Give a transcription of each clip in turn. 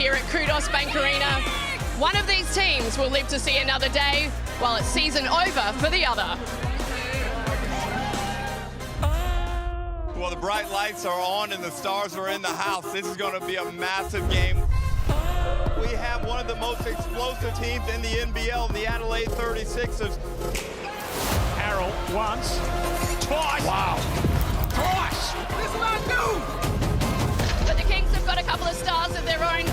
here at Kudos Bank Arena. One of these teams will live to see another day, while it's season over for the other. Well, the bright lights are on and the stars are in the house. This is going to be a massive game. We have one of the most explosive teams in the NBL, the Adelaide 36ers. Harrell once, twice. Wow. Twice. This is what I do. But the Kings have got a couple of stars of their own.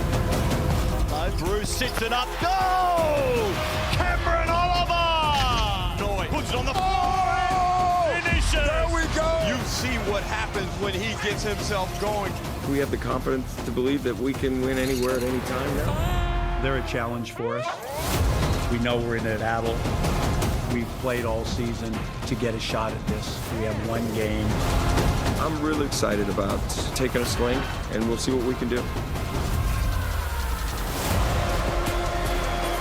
Drew sits it up. Goal! Cameron Oliver! Noy puts it on the floor. Finishes. There we go. You see what happens when he gets himself going. We have the confidence to believe that we can win anywhere at any time now. They're a challenge for us. We know we're in a battle. We've played all season to get a shot at this. We have one game. I'm really excited about taking a swing, and we'll see what we can do.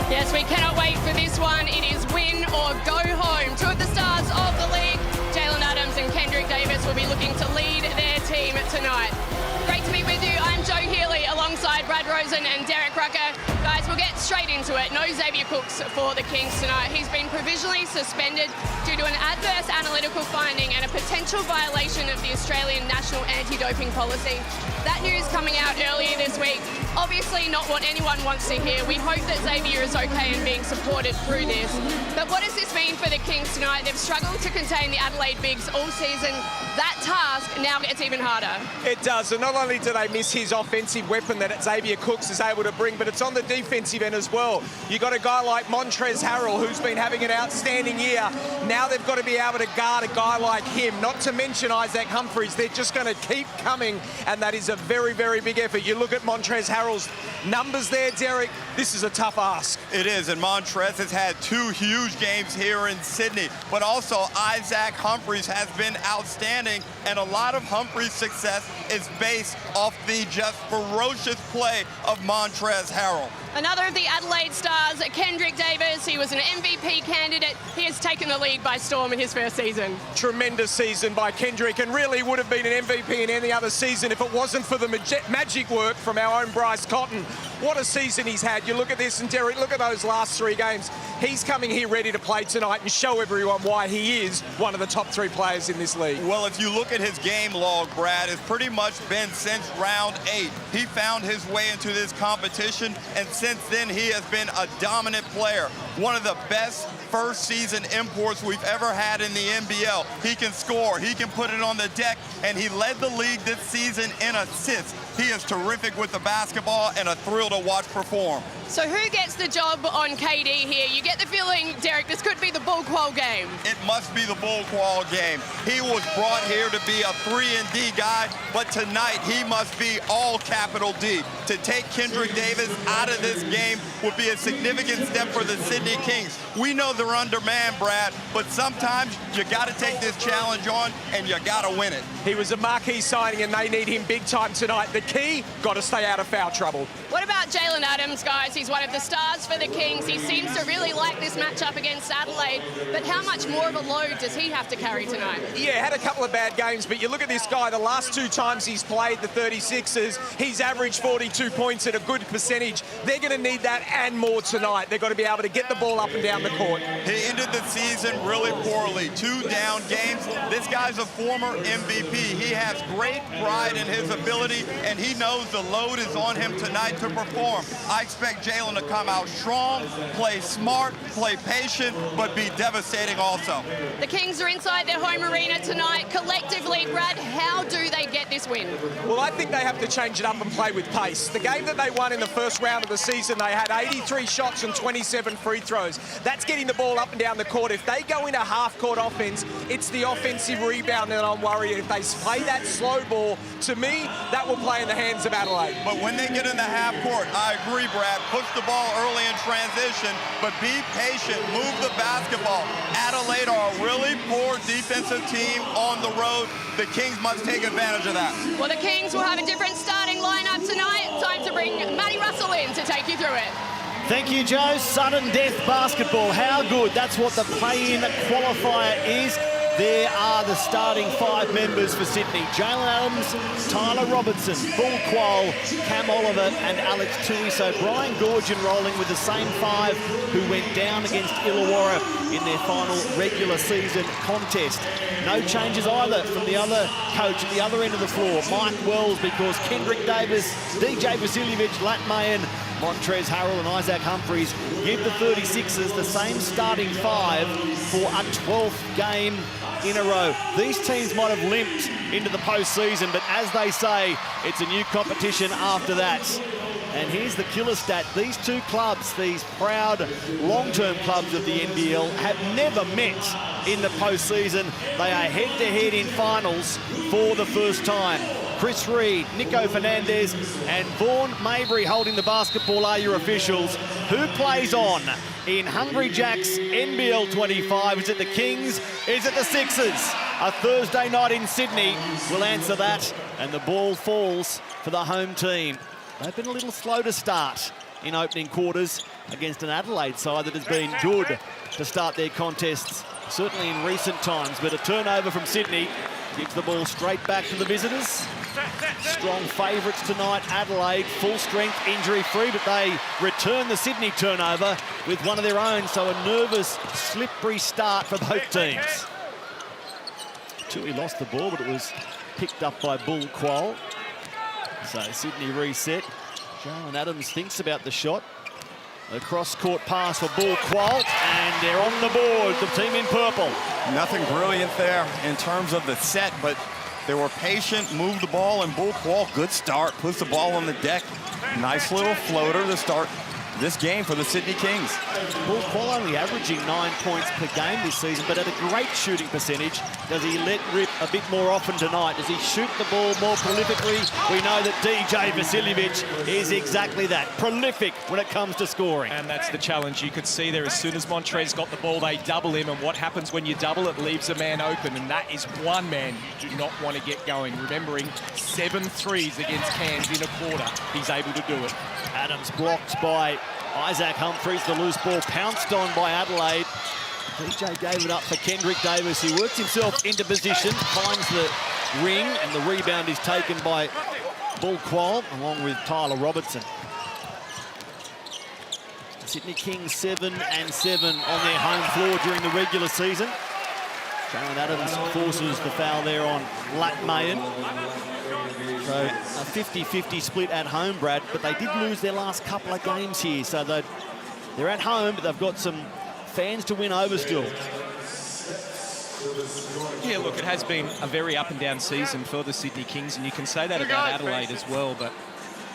Yes, we cannot wait for this one. It is win or go home. Two of the stars of the league, Jalen Adams and Kendrick Davis, will be looking to lead their team tonight. Great to be with you. I'm Jo Healy alongside Brad Rosen and Derek Rucker. Guys, we'll get straight into it. No Xavier Cooks for the Kings tonight. He's been provisionally suspended due to an adverse analytical finding and a potential violation of the Australian National Anti-Doping Policy. That news coming out earlier this week. Obviously not what anyone wants to hear. We hope that Xavier is okay and being supported through this. But what does this mean for the Kings tonight? They've struggled to contain the Adelaide Bigs all season. That task now gets even harder. It does, and not only do they miss his offensive weapon that Xavier Cooks is able to bring, but it's on the defensive end as well. You got a guy like Montrezl Harrell who's been having an outstanding year. Now they've got to be able to guard a guy like him, not to mention Isaac Humphries. They're just going to keep coming, and that is a very, very big effort. You look at Montrezl Harrell's numbers there, Derek, this is a tough ask. It is, and Montrezl has had two huge games here in Sydney, but also Isaac Humphries has been outstanding, and a lot of Humphries' success is based off the just ferocious play of Montrezl Harrell. Another of the Adelaide stars, Kendrick Davis. He was an MVP candidate. He has taken the league by storm in his first season. Tremendous season by Kendrick, and really would have been an MVP in any other season if it wasn't for the magic work from our own Bryce Cotton. What a season he's had. You look at this, and Derek, look at those last three games. He's coming here ready to play tonight and show everyone why he is one of the top three players in this league. Well, if you look at his game log, Brad, it's pretty much been since round 8. He found his way into this competition, and since then he has been a dominant player. One of the best first season imports we've ever had in the NBL. He can score, he can put it on the deck, and he led the league this season in assists. He is terrific with the basketball and a thrill to watch perform. So who gets the job on KD here? You get the feeling, Derek, this could be the Bullquall game. It must be the Bullquall game. He was brought here to be a 3-and-D guy, but tonight he must be all capital D. To take Kendrick Davis out of this game would be a significant step for the Sydney Kings. We know they're undermanned, Brad, but sometimes you got to take this challenge on and you got to win it. He was a marquee signing, and they need him big time tonight. The key, got to stay out of foul trouble. What about Jalen Adams, guys? He's one of the stars for the Kings. He seems to really like this matchup against Adelaide, but how much more of a load does he have to carry tonight? Yeah, had a couple of bad games, but you look at this guy, the last two times he's played the 36ers, he's averaged 42 points at a good percentage. They're going to need that and more tonight. They've got to be able to get the ball up and down the court. He ended the season really poorly. 2 down games. This guy's a former MVP. He has great pride in his ability, and he knows the load is on him tonight to perform. I expect Jalen to come out strong, play smart, play patient, but be devastating also. The Kings are inside their home arena tonight. Collectively, Brad, how do they get this win? Well, I think they have to change it up and play with pace. The game that they won in the first round of the season, they had 83 shots and 27 free throws. That's getting the ball up and down the court. If they go into half-court offense, it's the offensive rebound that I'm worried. If they play that slow ball, to me, that will play in the hands of Adelaide. But when they get in the half court, I agree, Brad, push the ball early in transition, but be patient, move the basketball. Adelaide are a really poor defensive team on the road. The Kings must take advantage of that. Well, the Kings will have a different starting lineup tonight. Time to bring Matty Russell in to take you through it. Thank you, Joe. Sudden death basketball. How good. That's what the play-in qualifier is. There are the starting 5 members for Sydney. Jalen Adams, Tyler Robertson, Bull Qual, Cam Oliver and Alex Tui. So Brian Goorjian rolling with the same 5 who went down against Illawarra in their final regular season contest. No changes either from the other coach at the other end of the floor, Mike Wells, because Kendrick Davis, DJ Vasiljevic, Lat Mayen, Montrez Harrell and Isaac Humphries give the 36ers the same starting 5 for a 12th game in a row. These teams might have limped into the postseason, but as they say, it's a new competition after that. And here's the killer stat. These two clubs, these proud long-term clubs of the NBL, have never met in the postseason. They are head-to-head in finals for the first time. Chris Reed, Nico Fernandez and Vaughn Mabry holding the basketball are your officials. Who plays on in Hungry Jack's NBL25? Is it the Kings? Is it the Sixers? A Thursday night in Sydney will answer that, and the ball falls for the home team. They've been a little slow to start in opening quarters against an Adelaide side that has been good to start their contests, certainly in recent times. But a turnover from Sydney gives the ball straight back to the visitors. Strong favourites tonight, Adelaide, full strength, injury-free, but they return the Sydney turnover with one of their own, so a nervous, slippery start for both teams. Tui lost the ball, but it was picked up by Bull Qual. So Sydney reset. Jalen Adams thinks about the shot. A cross-court pass for Bull Qual, and they're on the board, the team in purple. Nothing brilliant there in terms of the set, but they were patient, moved the ball, and Bull Qual, good start, puts the ball on the deck. Nice little floater to start this game for the Sydney Kings. Bull Qual only averaging 9 points per game this season, but at a great shooting percentage. Does he let rip a bit more often tonight? Does he shoot the ball more prolifically? We know that DJ Vasiljevic is exactly that, prolific when it comes to scoring. And that's the challenge. You could see there as soon as Montrez got the ball, they double him, and what happens when you double it leaves a man open, and that is one man you do not want to get going. Remembering 7 threes against Cairns in a quarter, he's able to do it. Adams blocked by Isaac Humphries, the loose ball pounced on by Adelaide. DJ gave it up for Kendrick Davis, who works himself into position, finds the ring, and the rebound is taken by Bull Qual, along with Tyler Robertson. Sydney Kings 7-7 on their home floor during the regular season. Jalen Adams forces the foul there on Lat Mayen. So a 50-50 split at home, Brad, but they did lose their last couple of games here. So they're at home, but they've got some fans to win over still. Yeah, look, it has been a very up-and-down season for the Sydney Kings, and you can say that about Adelaide as well, but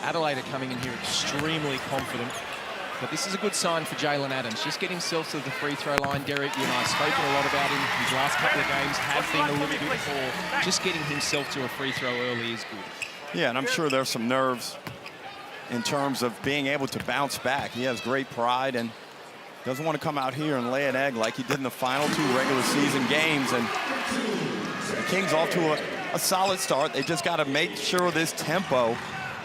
Adelaide are coming in here extremely confident. But this is a good sign for Jalen Adams. Just get himself to the free throw line. Derek, you and I have spoken a lot about him. His last couple of games have been a little bit poor. Just getting himself to a free throw early is good. Yeah, and I'm sure there's some nerves in terms of being able to bounce back. He has great pride and doesn't want to come out here and lay an egg like he did in the final 2 regular season games. And the Kings off to a solid start. They just got to make sure this tempo,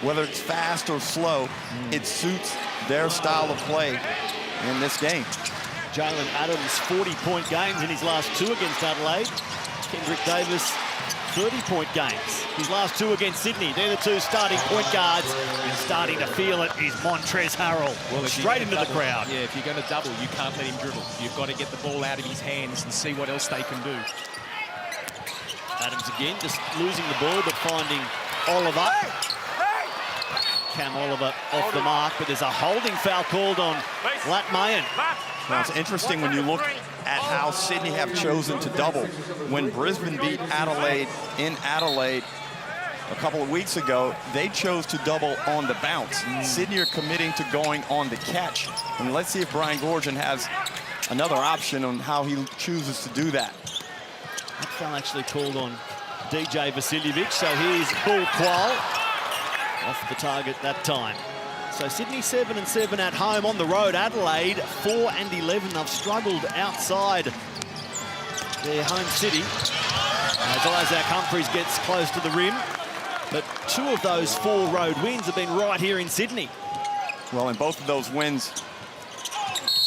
whether it's fast or slow, it suits their style of play in this game. Jalen Adams, 40-point games in his last 2 against Adelaide. Kendrick Davis, 30-point games. His last 2 against Sydney. They're the 2 starting point guards. And starting to feel it is Montrez Harrell. Well, straight into the crowd. Yeah, if you're going to double, you can't let him dribble. You've got to get the ball out of his hands and see what else they can do. Adams again, just losing the ball, but finding Oliver. Cam Oliver off the mark, but there's a holding foul called on Lat Mayen. Well, it's interesting when you look at how Sydney have chosen to double. When Brisbane beat Adelaide in Adelaide a couple of weeks ago, they chose to double on the bounce. Sydney are committing to going on the catch. And let's see if Brian Goorjian has another option on how he chooses to do that. That foul actually called on DJ Vasiljevic, so here's Bull Qual off the target that time. So Sydney 7-7 at home. On the road, Adelaide 4-11. They've struggled outside their home city as Isaac Humphries gets close to the rim. But 2 of those 4 road wins have been right here in Sydney. Well, in both of those wins,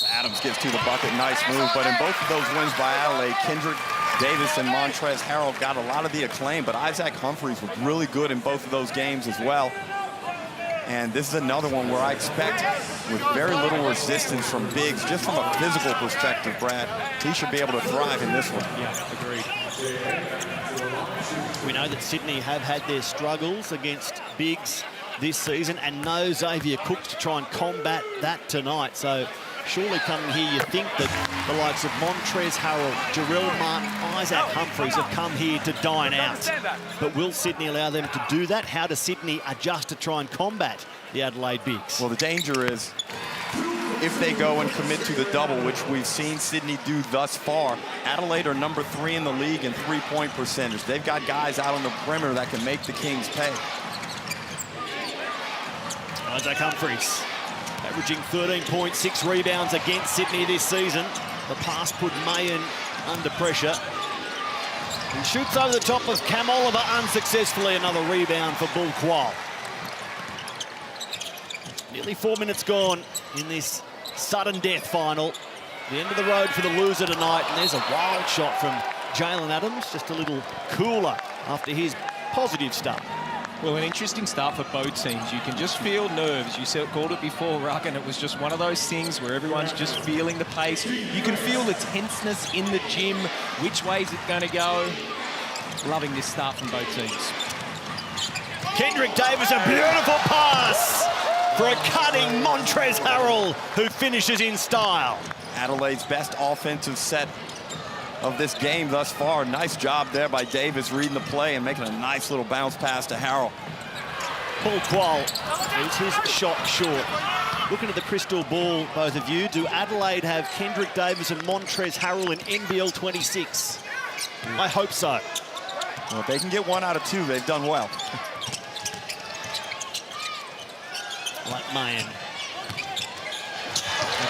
Adams gets to the bucket, nice move. But in both of those wins by Adelaide, Kendrick Davis and Montrezl Harrell got a lot of the acclaim, but Isaac Humphries was really good in both of those games as well. And this is another one where I expect, with very little resistance from bigs, just from a physical perspective, Brad, he should be able to thrive in this one. Yeah, agreed. We know that Sydney have had their struggles against bigs this season and no Xavier Cooks to try and combat that tonight. So surely coming here, you think that the likes of Montrezl Harrell, Jarrell Martin, Isaac Humphries have come here to dine out. But will Sydney allow them to do that? How does Sydney adjust to try and combat the Adelaide bigs? Well, the danger is if they go and commit to the double, which we've seen Sydney do thus far. Adelaide are number 3 in the league in three-point percentage. They've got guys out on the perimeter that can make the Kings pay. Isaac Humphries averaging 13.6 rebounds against Sydney this season. The pass put Mayen under pressure. And shoots over the top of Cam Oliver unsuccessfully. Another rebound for Bull Qual. Nearly 4 minutes gone in this sudden death final. The end of the road for the loser tonight. And there's a wild shot from Jalen Adams, just a little cooler after his positive start. Well, an interesting start for both teams. You can just feel nerves. You called it before, Ruck, and it was just one of those things where everyone's just feeling the pace. You can feel the tenseness in the gym. Which way is it going to go? Loving this start from both teams. Kendrick Davis, a beautiful pass for a cutting Montrezl Harrell, who finishes in style. Adelaide's best offensive set of this game thus far. Nice job there by Davis reading the play and making a nice little bounce pass to Harrell. Bull Qual is his shot short. Looking at the crystal ball, both of you, do Adelaide have Kendrick Davis and Montrezl Harrell in NBL26? I hope so. Well, if they can get 1 out of 2, they've done well. Like Mayen.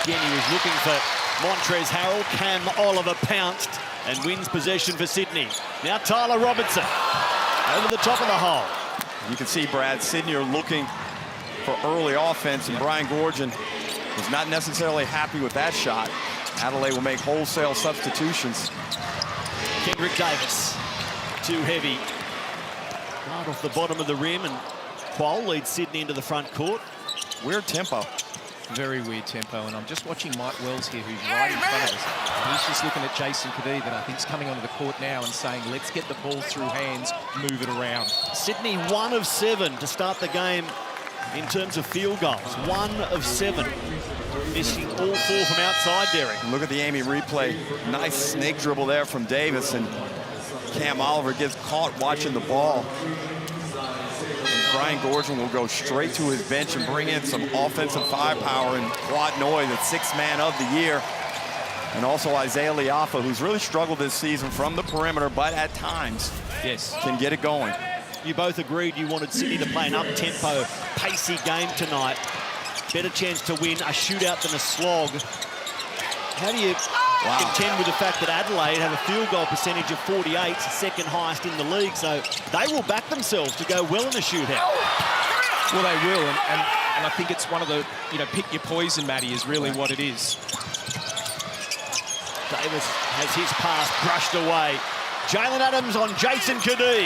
Again, he was looking for Montrezl Harrell. Cam Oliver pounced and wins possession for Sydney. Now Tyler Robertson over the top of the hole. You can see, Brad, Sydney are looking for early offense, and Brian Goorjian was not necessarily happy with that shot. Adelaide will make wholesale substitutions. Kendrick Davis, too heavy. Right off the bottom of the rim, and Qual leads Sydney into the front court. Weird tempo. Very weird tempo, and I'm just watching Mike Wells here, who's right in front of us. And he's just looking at Jason Kadee, that I think is coming onto the court now, and saying, let's get the ball through hands, move it around. Sydney 1 of 7 to start the game in terms of field goals. 1 of 7. Missing all 4 from outside, Derek. Look at the Amy replay. Nice snake dribble there from Davis, and Cam Oliver gets caught watching the ball. Brian Goorjian will go straight to his bench and bring in some offensive firepower in Quad Noy, the 6th man of the year. And also Isaiah Liafa, who's really struggled this season from the perimeter, but at times, yes, can get it going. You both agreed you wanted Sydney to play an up-tempo, pacey game tonight. Better chance to win a shootout than a slog. How do you contend with the fact that Adelaide have a field goal percentage of 48, second highest in the league, so they will back themselves to go well in a shootout? Well, they will, and I think it's one of the, pick your poison, Matty, is really what it is. Davis has his pass brushed away. Jalen Adams on Jason Kadee.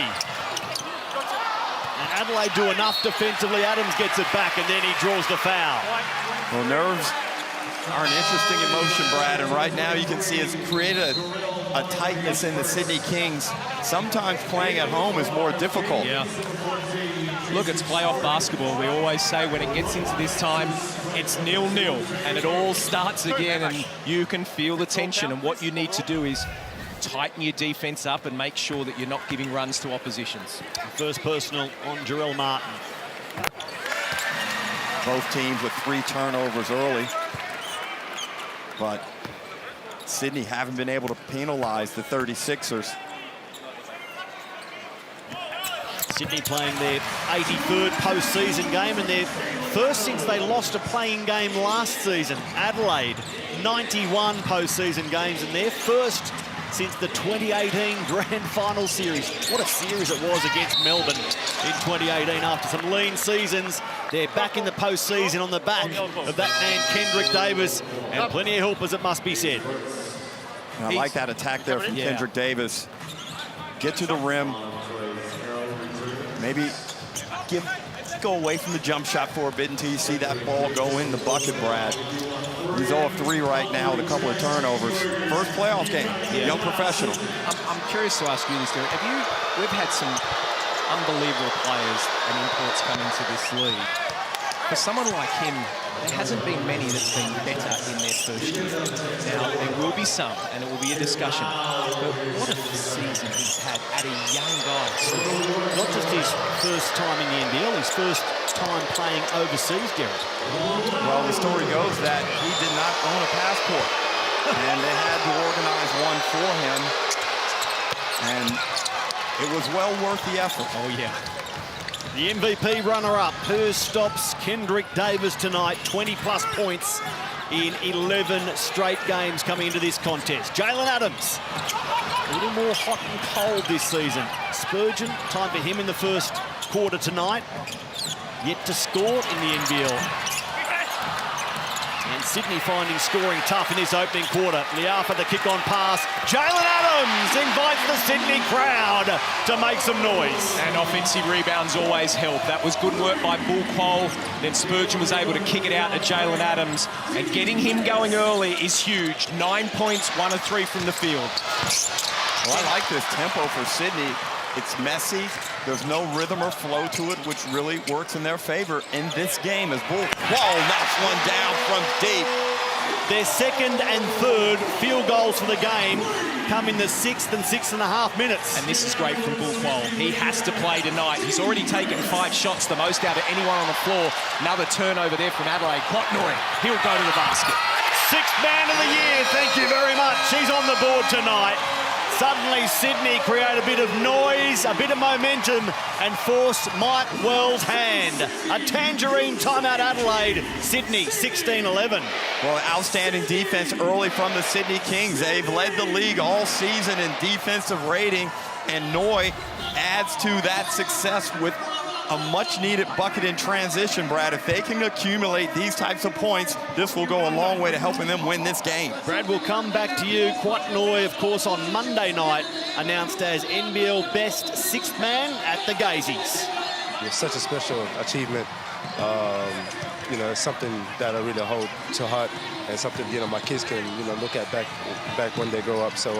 And Adelaide do enough defensively. Adams gets it back, and then he draws the foul. Well, nerves are an interesting emotion, Brad, and right now you can see it's created a tightness in the Sydney Kings. Sometimes playing at home is more difficult. Yeah. Look, it's playoff basketball. We always say when it gets into this time, it's 0-0, and it all starts again, and you can feel the tension, and what you need to do is tighten your defense up and make sure that you're not giving runs to oppositions. First personal on Jarrell Martin. Both teams with 3 turnovers early. But Sydney haven't been able to penalize the 36ers. Sydney playing their 83rd postseason game, and their first since they lost a playing game last season. Adelaide, 91 postseason games, and their first since the 2018 Grand Final Series. What a series it was against Melbourne in 2018. After some lean seasons, they're back in the postseason on the back of that man Kendrick Davis, and plenty of helpers, it must be said. And I like that attack there from Kendrick Davis. Get to the rim. Maybe go away from the jump shot for a bit until you see that ball go in the bucket, Brad. He's 0 of 3 right now with a couple of turnovers. First playoff game, young professional. I'm curious to ask you this, Derek. We've had some unbelievable players and imports come into this league. For someone like him, there hasn't been many that's been better in their first year. Now, there will be some, and it will be a discussion. But what a season he's had at a young guy. Not just his first time in the NBL, his first time playing overseas, Derek. Well, the story goes that he did not own a passport, and they had to organize one for him, and it was well worth the effort. Oh, yeah. The MVP runner-up, who stops Kendrick Davis tonight, 20-plus points in 11 straight games coming into this contest. Jalen Adams, a little more hot and cold this season. Spurgeon, time for him in the first quarter tonight. Yet to score in the NBL. And Sydney finding scoring tough in this opening quarter. Liafa, the kick-on pass. Jalen Adams invites the Sydney crowd to make some noise. And offensive rebounds always help. That was good work by Bull Qual. Then Spurgeon was able to kick it out to Jalen Adams. And getting him going early is huge. 9 points, 1 of 3 from the field. Well, I like this tempo for Sydney. It's messy. There's no rhythm or flow to it, which really works in their favor in this game as Bull Qual knocks one down from deep. Their second and third field goals for the game come in the 6th and 6.5 minutes. And this is great from Bull Qual. He has to play tonight. He's already taken 5 shots, the most out of anyone on the floor. Another turnover there from Adelaide. Quatnoy, he'll go to the basket. 6th man of the year, thank you very much. He's on the board tonight. Suddenly, Sydney create a bit of noise, a bit of momentum, and force Mike Wells' hand. A tangerine timeout Adelaide. Sydney, 16-11. Well, outstanding defense early from the Sydney Kings. They've led the league all season in defensive rating, and Noy adds to that success with a much-needed bucket in transition, Brad. If they can accumulate these types of points, this will go a long way to helping them win this game. Brad, we'll come back to you. Quatnoy, of course, on Monday night, announced as NBL best 6th man at the Gazeys. It's such a special achievement. You know, it's something that I really hold to heart, and something, you know, my kids can, you know, look at back when they grow up. So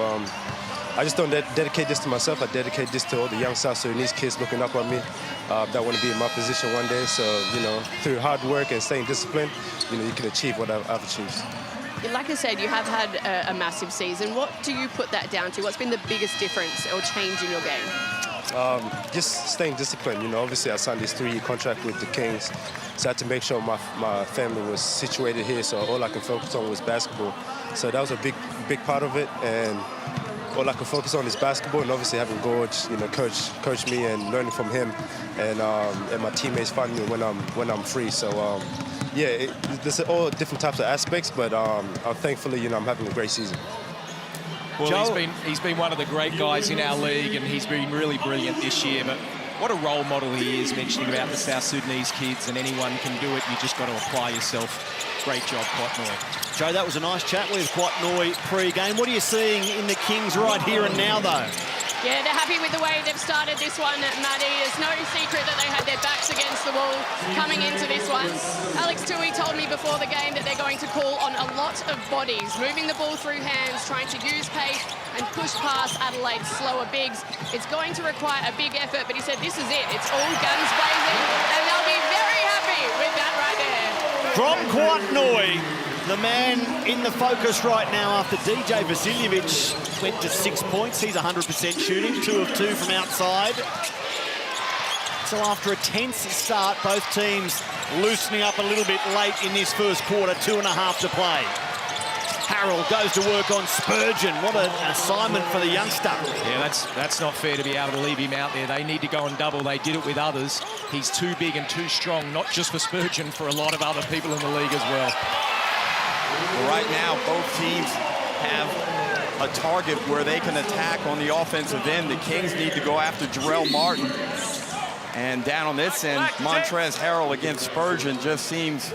I just don't dedicate this to myself. I dedicate this to all the young South Sudanese kids looking up on me that want to be in my position one day. So, you know, through hard work and staying disciplined, you know, you can achieve what I've achieved. Like I said, you have had a massive season. What do you put that down to? What's been the biggest difference or change in your game? Just staying disciplined. You know, obviously I signed this 3-year contract with the Kings, so I had to make sure my family was situated here, so all I could focus on was basketball. So that was a big part of it, and all I could focus on is basketball, and obviously having Gorge, you know, coach me and learning from him, and my teammates finding me when I'm free. So yeah, there's all different types of aspects, but thankfully, you know, I'm having a great season. Well, he's been one of the great guys in our league, and he's been really brilliant this year. But what a role model he is, mentioning about the South Sudanese kids, and anyone can do it. You just got to apply yourself. Great job, Quatnoy. Joe, that was a nice chat with Quatnoy pre-game. What are you seeing in the Kings right here and now, though? Yeah, they're happy with the way they've started this one, Maddie. It's no secret that they had their backs against the wall coming into this one. Alex Tui told me before the game that they're going to call on a lot of bodies, moving the ball through hands, trying to use pace and push past Adelaide's slower bigs. It's going to require a big effort, but he said this is it. It's all guns blazing, and they'll be very happy with that right there. From Quatnoy, the man in the focus right now after DJ Vasiljevic went to 6 points. He's 100% shooting, 2 of 2 from outside. So after a tense start, both teams loosening up a little bit late in this first quarter, 2.5 to play. Harrell goes to work on Spurgeon. What an assignment for the youngster. Yeah, that's not fair to be able to leave him out there. They need to go and double. They did it with others. He's too big and too strong, not just for Spurgeon, for a lot of other people in the league as well. Well, right now, both teams have a target where they can attack on the offensive end. The Kings need to go after Jarrell Martin. And down on this end, Montrezl Harrell against Spurgeon just seems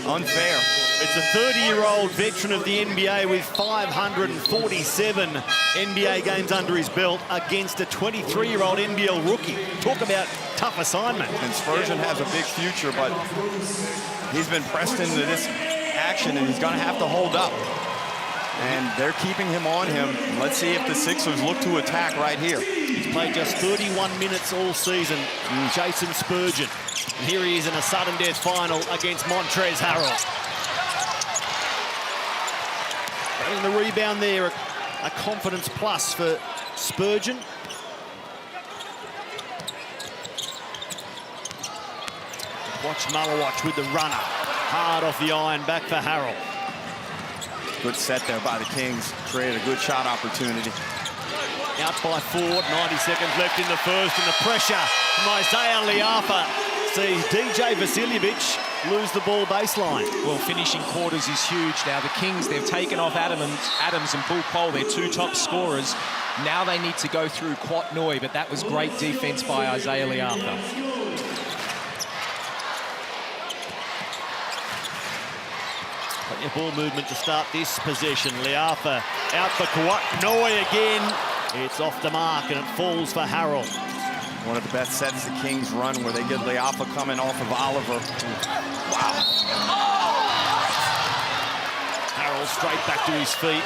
unfair. It's a 30-year-old veteran of the NBA with 547 NBA games under his belt against a 23-year-old NBL rookie. Talk about tough assignment. And Spurgeon has a big future, but he's been pressed into this action, and he's going to have to hold up. And they're keeping him on him. Let's see if the Sixers look to attack right here. He's played just 31 minutes all season, Jason Spurgeon. And here he is in a sudden death final against Montrezl Harrell. Getting the rebound there, a confidence plus for Spurgeon. Watch Malawatch with the runner. Hard off the iron, back for Harrell. Good set there by the Kings. Created a good shot opportunity. Out by 4, 90 seconds left in the first, and the pressure from Isaiah Liafa sees DJ Vasiljevic lose the ball baseline. Well, finishing quarters is huge now. The Kings, they've taken off Adams and Bull Cole, their two top scorers. Now they need to go through Quat Noi, but that was great defense by Isaiah Liafa. Plenty of ball movement to start this possession. Liafa out for Quat Noi again. It's off the mark and it falls for Harrell. One of the best sets the Kings run, where they get Liafa coming off of Oliver. Wow. Harrell straight back to his feet.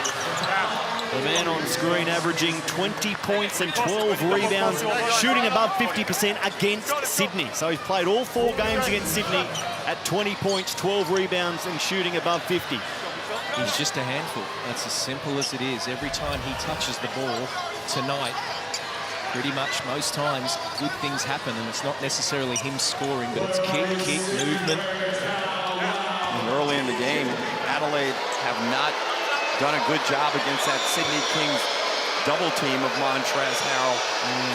The man on screen averaging 20 points and 12 rebounds, shooting above 50% against Sydney. So he's played all 4 games against Sydney at 20 points, 12 rebounds and shooting above 50. He's just a handful. That's as simple as it is. Every time he touches the ball tonight, pretty much most times good things happen, and it's not necessarily him scoring, but it's kick, movement. And early in the game, Adelaide have not done a good job against that Sydney Kings double team of Montrezl Harrell.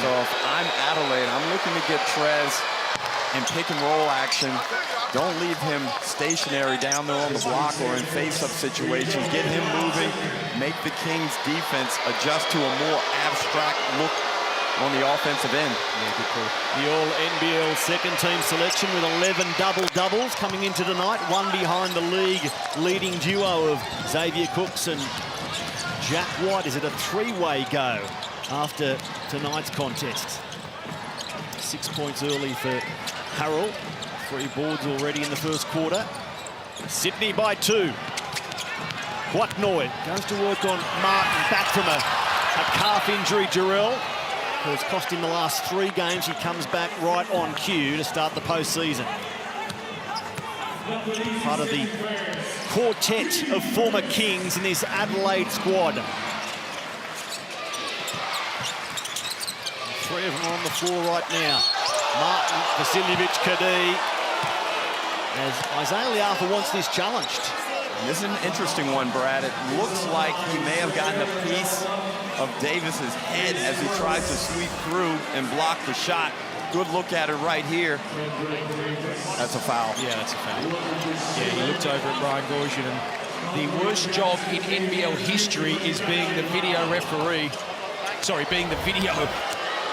So if I'm Adelaide, I'm looking to get Trez in pick and roll action. Don't leave him stationary down there on the block or in face-up situations. Get him moving, make the Kings defense adjust to a more abstract look on the offensive end. Yeah, good call. The All-NBL second-team selection with 11 double-doubles coming into tonight, one behind the league leading duo of Xavier Cooks and Jack White. Is it a 3-way go after tonight's contest? 6 points early for Harrell. 3 boards already in the first quarter. Sydney by 2. Quat Noi goes to work on Martin, back from a calf injury. Jarrell, who has cost him the last 3 games. He comes back right on cue to start the postseason. Part of the quartet of former Kings in this Adelaide squad. 3 of them are on the floor right now. Martin, Vasiljevic, Kadhi. As Isaiah Liafa wants this challenged. This is an interesting one, Brad. It looks like he may have gotten a piece of Davis's head as he tries to sweep through and block the shot. Good look at it right here. That's a foul. Yeah, that's a foul. Yeah, he looked over at Brian Goorjian, and the worst job in NBL history is being the video referee. Sorry, being the video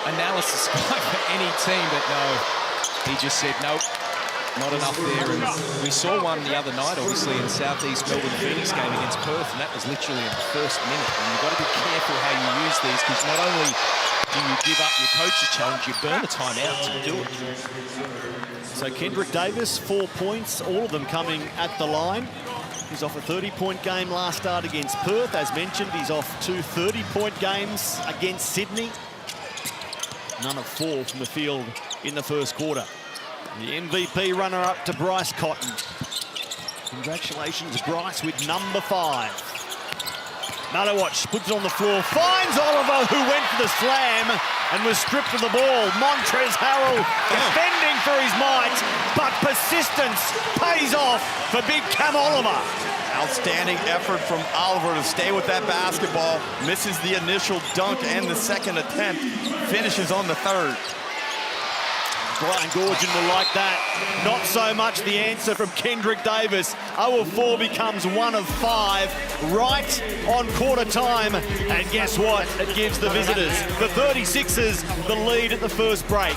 analysis guy for any team, but no, he just said nope. Not enough there, and we saw one the other night, obviously, in Southeast Melbourne Phoenix game against Perth, and that was literally in the first minute. And you've got to be careful how you use these, because not only do you give up your coach's challenge, you burn the time out to do it. So Kendrick Davis, 4 points, all of them coming at the line. He's off a 30-point game last start against Perth. As mentioned, he's off 2 30-point games against Sydney. None of 4 from the field in the first quarter. The MVP runner-up to Bryce Cotton. Congratulations, Bryce, with number 5. Malawatch puts it on the floor, finds Oliver, who went for the slam and was stripped of the ball. Montrezl Harrell defending for his might, but persistence pays off for big Cam Oliver. Outstanding effort from Oliver to stay with that basketball. Misses the initial dunk and the second attempt. Finishes on the third. Brian Gorgon will like that. Not so much the answer from Kendrick Davis. 0 of 4 becomes 1 of 5 right on quarter time. And guess what? It gives the visitors, the 36ers, the lead at the first break.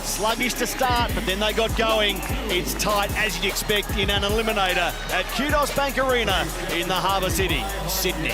Sluggish to start, but then they got going. It's tight, as you'd expect, in an eliminator at Kudos Bank Arena in the Harbour City, Sydney.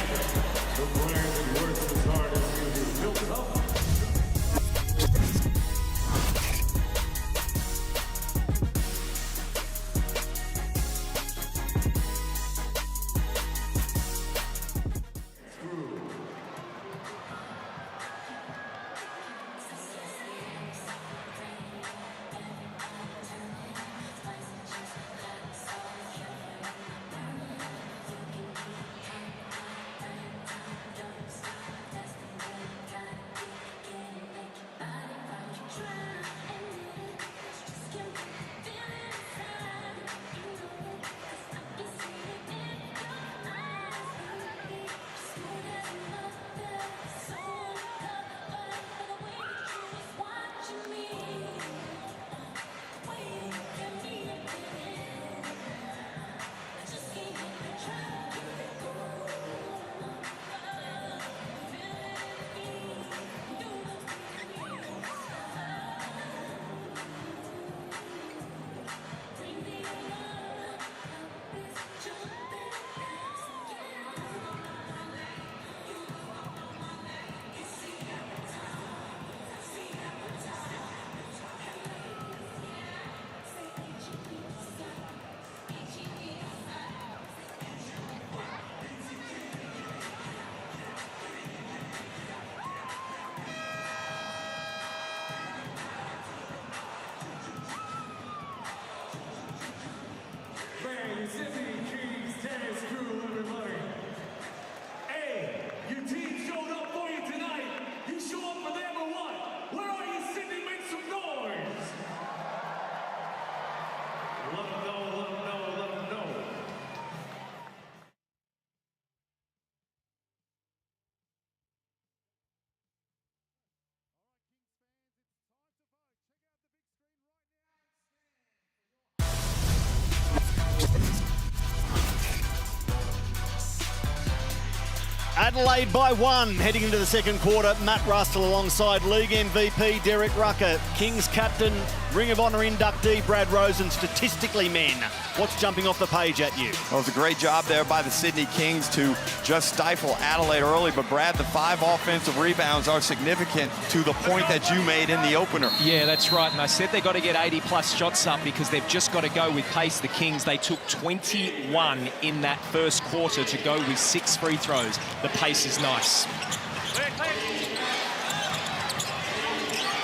Adelaide by 1, heading into the second quarter. Matt Russell alongside League MVP Derek Rucker, Kings captain, Ring of Honour inductee Brad Rosen, statistically men. What's jumping off the page at you? Well, it was a great job there by the Sydney Kings to just stifle Adelaide early, but Brad, the 5 offensive rebounds are significant to the point that you made in the opener. Yeah, that's right, and I said they got to get 80-plus shots up because they've just got to go with pace. The Kings, they took 21 in that first quarter to go with 6 free throws. The pace is nice.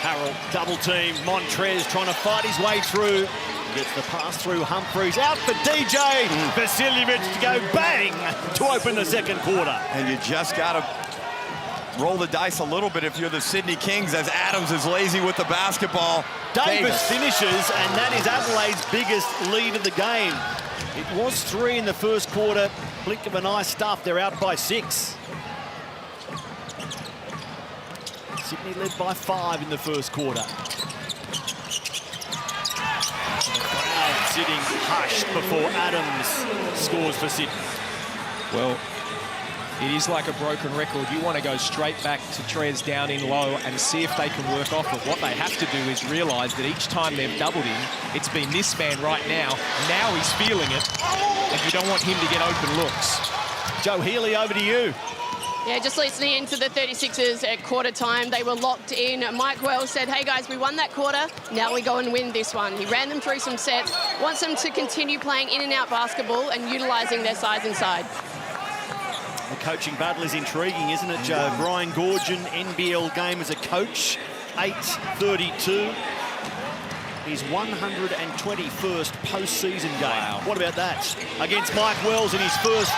Harrell double team. Montrez trying to fight his way through. Gets the pass through. Humphreys out for DJ. Vasiljevic to go bang to open the second quarter. And you just got to roll the dice a little bit if you're the Sydney Kings, as Adams is lazy with the basketball. Davis finishes, and that is Adelaide's biggest lead of the game. It was 3 in the first quarter. Blink of an eye stuff. They're out by 6. Sydney led by 5 in the first quarter. The crowd sitting hushed before Adams scores for Sydney. Well, it is like a broken record. You want to go straight back to Trez down in low and see if they can work off it. What they have to do is realise that each time they've doubled him, it's been this man right now. Now he's feeling it, and you don't want him to get open looks. Joe Healy, over to you. Yeah, just listening into the 36ers at quarter time, they were locked in. Mike Wells said, hey guys, we won that quarter, now we go and win this one. He ran them through some sets, wants them to continue playing in and out basketball and utilising their size inside. The coaching battle is intriguing, isn't it, Joe? Brian Gorgon, NBL game as a coach, 8-32. His 121st postseason game. Wow. What about that? Against Mike Wells in his first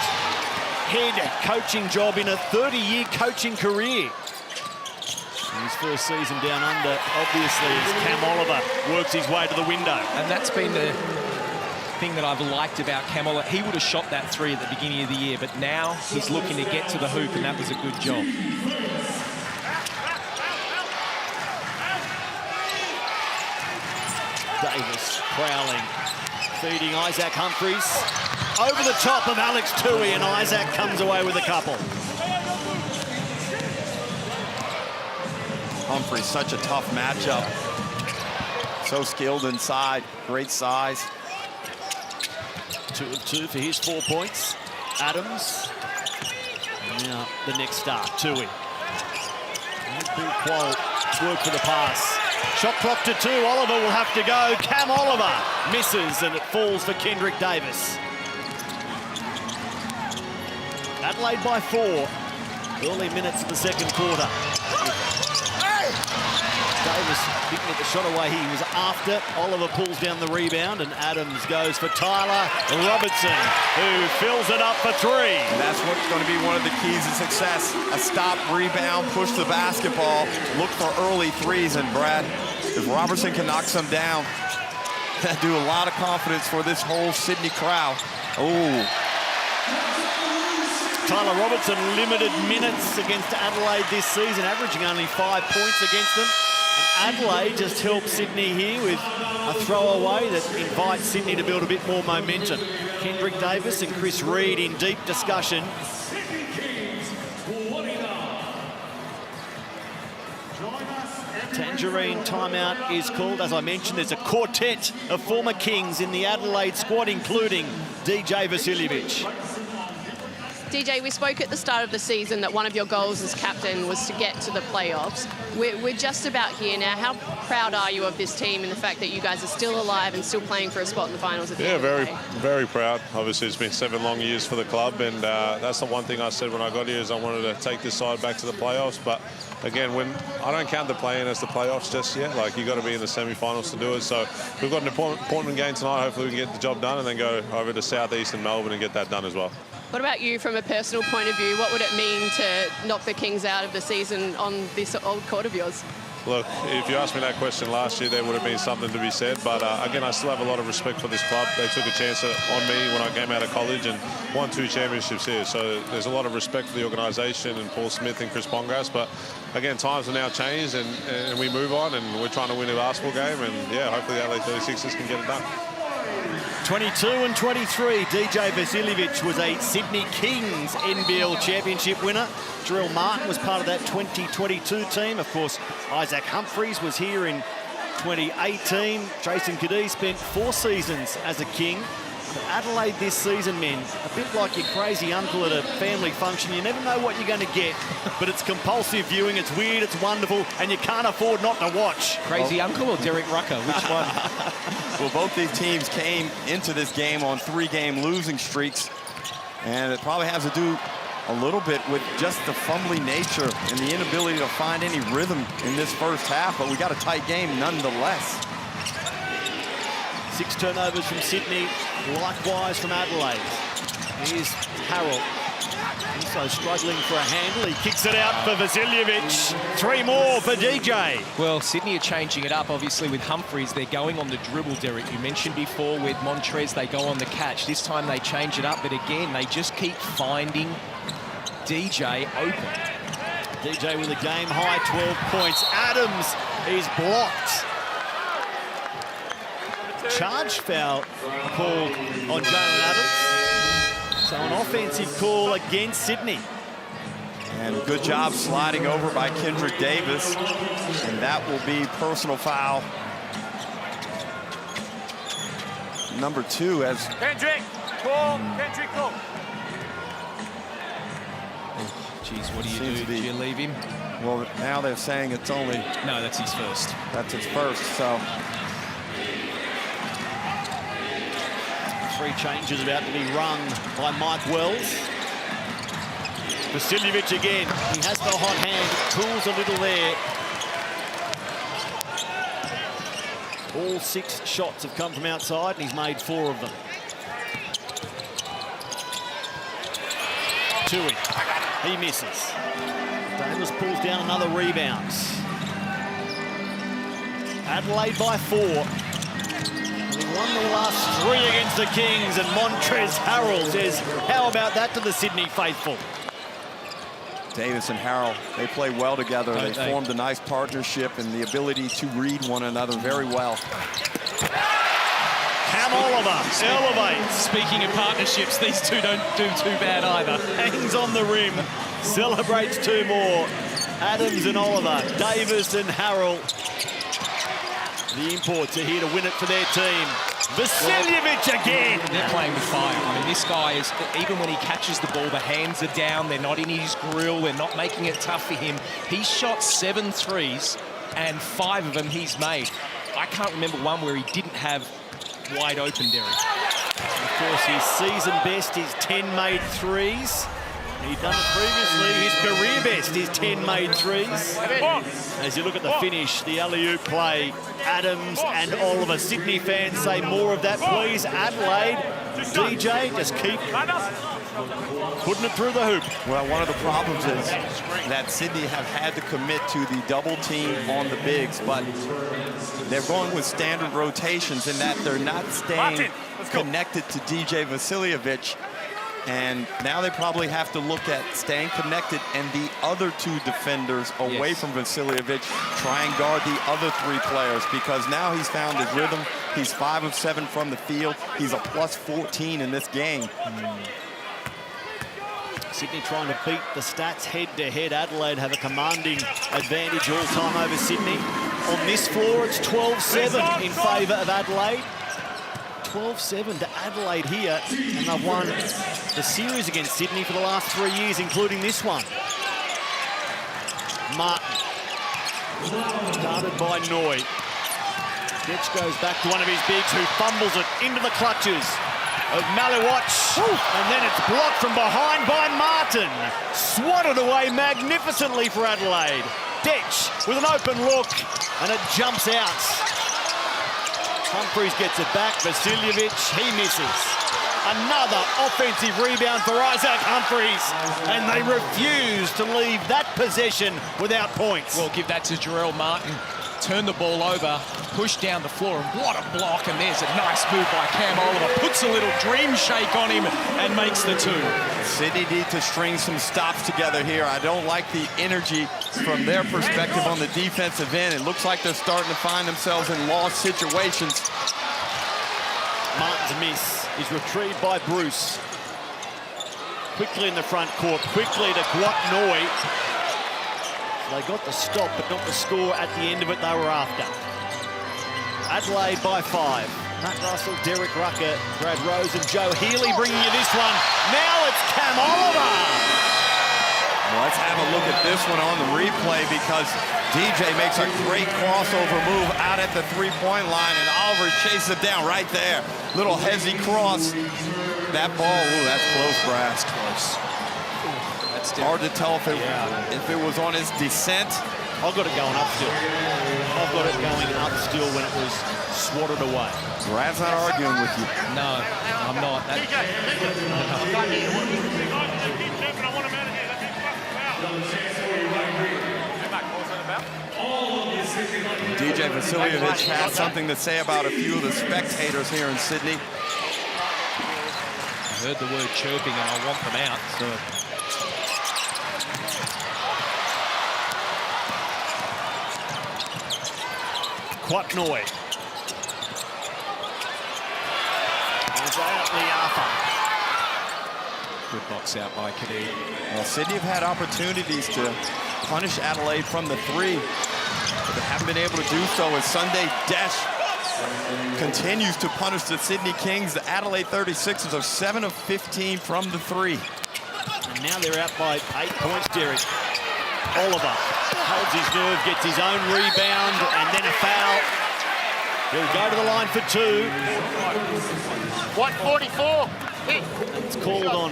head coaching job in a 30-year coaching career. In his first season down under, obviously, as Cam Oliver works his way to the window. And that's been the thing that I've liked about Cam Oliver. He would have shot that 3 at the beginning of the year, but now he's looking to get to the hoop, and that was a good job. Davis prowling, feeding Isaac Humphries. Over the top of Alex Tui, and Isaac comes away with a couple. Humphries, such a tough matchup. So skilled inside, great size. 2 of 2 for his 4 points. Adams. And now the next start, Tui. Bull Qual work for the pass. Shot clock to 2. Oliver will have to go. Cam Oliver misses, and it falls for Kendrick Davis. Adelaide by 4. Early minutes of the second quarter. Davis didn't get the shot away he was after. Oliver pulls down the rebound, and Adams goes for Tyler Robertson, who fills it up for 3. And that's what's going to be one of the keys to success. A stop, rebound, push the basketball, look for early threes. And Brad, if Robertson can knock some down, that do a lot of confidence for this whole Sydney crowd. Oh. Tyler Robertson limited minutes against Adelaide this season, averaging only 5 points against them. And Adelaide just helped Sydney here with a throwaway that invites Sydney to build a bit more momentum. Kendrick Davis and Chris Reed in deep discussion. Tangerine timeout is called. As I mentioned, there's a quartet of former Kings in the Adelaide squad, including DJ Vasiljevic. DJ, we spoke at the start of the season that one of your goals as captain was to get to the playoffs. We're just about here now. How proud are you of this team and the fact that you guys are still alive and still playing for a spot in the finals at the end of the day? Very proud. Obviously, it's been 7 long years for the club, and that's the one thing I said when I got here is I wanted to take this side back to the playoffs. But again, when I don't count the play-in as the playoffs just yet. Like, you got to be in the semi-finals to do it. So we've got an important game tonight. Hopefully, we can get the job done and then go over to Southeast and Melbourne and get that done as well. What about you from a personal point of view? What would it mean to knock the Kings out of the season on this old court of yours? Look, if you asked me that question last year, there would have been something to be said. But again, I still have a lot of respect for this club. They took a chance on me when I came out of college and won 2 championships here. So there's a lot of respect for the organisation and Paul Smith and Chris Pongrass. But again, times have now changed and we move on, and we're trying to win a basketball game. And yeah, hopefully the Adelaide 36ers can get it done. 22 and 23, DJ Vasiljevic was a Sydney Kings NBL championship winner. Jarrell Martin was part of that 2022 team. Of course, Isaac Humphries was here in 2018. Jason Cadee spent 4 seasons as a King. But Adelaide this season, men, a bit like your crazy uncle at a family function. You never know what you're going to get, but it's compulsive viewing, it's weird, it's wonderful, and you can't afford not to watch. Crazy uncle or Derek Rucker? Which one? Well, both these teams came into this game on 3-game losing streaks, and it probably has to do a little bit with just the fumbling nature and the inability to find any rhythm in this first half, but we got a tight game nonetheless. 6 turnovers from Sydney, likewise from Adelaide. Here's Harrell, also struggling for a handle. He kicks it out for Vasiljevic. 3 more for DJ. Well, Sydney are changing it up, obviously, with Humphries. They're going on the dribble, Derek. You mentioned before with Montrez, they go on the catch. This time they change it up, but again, they just keep finding DJ open. DJ with a game-high 12 points. Adams is blocked. Charge foul called on Jalen Adams. So an offensive call against Sydney. And good job sliding over by Kendrick Davis. And that will be personal foul number 2 as... Kendrick, call. Kendrick, call. Geez, what do you do? Do you leave him? Well, now they're saying it's only... No, that's his first. That's his first, so... 3 changes about to be rung by Mike Wells. Vasiljevic again. He has the hot hand. Cools a little there. All 6 shots have come from outside, and he's made 4 of them. Tui. He misses. Davis pulls down another rebound. Adelaide by 4. They won their last 3 against the Kings, and Montrez Harrell says, how about that to the Sydney faithful? Davis and Harrell, they play well together. They formed a nice partnership and the ability to read one another very well. Cam Oliver elevates. Speaking of partnerships, these two don't do too bad either. Hangs on the rim, celebrates two more. Adams and Oliver, Davis and Harrell. The imports are here to win it for their team. Vasiljevic again. They're playing with fire. I mean, this guy is, even when he catches the ball, the hands are down. They're not in his grill. They're not making it tough for him. He's shot 7 threes, and 5 of them he's made. I can't remember one where he didn't have wide open, Derek. Of course, his season best is 10 made threes. He'd done it previously. His career best is 10 made threes. As you look at the finish, the alley-oop play, Adams and Oliver. Sydney fans say more of that, please. Adelaide, DJ, just keep putting it through the hoop. Well, one of the problems is that Sydney have had to commit to the double team on the bigs, but they're going with standard rotations in that they're not staying connected to DJ Vasiljevic. And now they probably have to look at staying connected and the other 2 defenders away from Vasiljevic, try and guard the other 3 players, because now he's found his rhythm. He's 5 of 7 from the field. He's a plus 14 in this game. Sydney trying to beat the stats head-to-head. Adelaide have a commanding advantage all time over Sydney. On this floor, it's 12-7 in favour of Adelaide. 12-7 to Adelaide here, and they've won the series against Sydney for the last 3 years, including this one. Martin, started by Noy. Getch goes back to one of his bigs, who fumbles it into the clutches of Maliwatch, and then it's blocked from behind by Martin. Swatted away magnificently for Adelaide. Getch with an open look, and it jumps out. Humphries gets it back. Vasiljevic, he misses. Another offensive rebound for Isaac Humphries, and they refuse to leave that possession without points. Well, give that to Jarrell Martin. Turn the ball over, push down the floor, and what a block. And there's a nice move by Cam Oliver. Puts a little dream shake on him and makes the 2. Sydney need to string some stops together here. I don't like the energy from their perspective on the defensive end. It looks like they're starting to find themselves in lost situations. Martin's miss is retrieved by Bruce. Quickly in the front court, quickly to Guatnoy. They got the stop, but not the score at the end of it they were after. Adelaide by 5. Matt Russell, Derek Rucker, Brad Rose and Joe Healy bringing you this one. Now it's Cam Oliver. Well, let's have a look at this one on the replay, because DJ makes a great crossover move out at the 3-point line, and Oliver chases it down right there. Little hezzy cross. That ball, ooh, that's close, Brad. That's close. It's hard to tell if it was on his descent. I've got it going up still. I've got it going up still when it was swatted away. Brad's not arguing with you. No, I'm not. DJ Vasiljevic has something to say about a few of the spectators here in Sydney. I heard the word chirping and I want them out. So. Quatnoy. Is out the upper. Good box out by Kadid. Well, Sydney have had opportunities to punish Adelaide from the 3, but they haven't been able to do so, as Sunday Dash continues to punish the Sydney Kings. The Adelaide 36ers are 7 of 15 from the 3. And now they're out by 8 points, Derek. Oliver holds his nerve, gets his own rebound, and then a foul. He'll go to the line for 2. What, 44? It's called on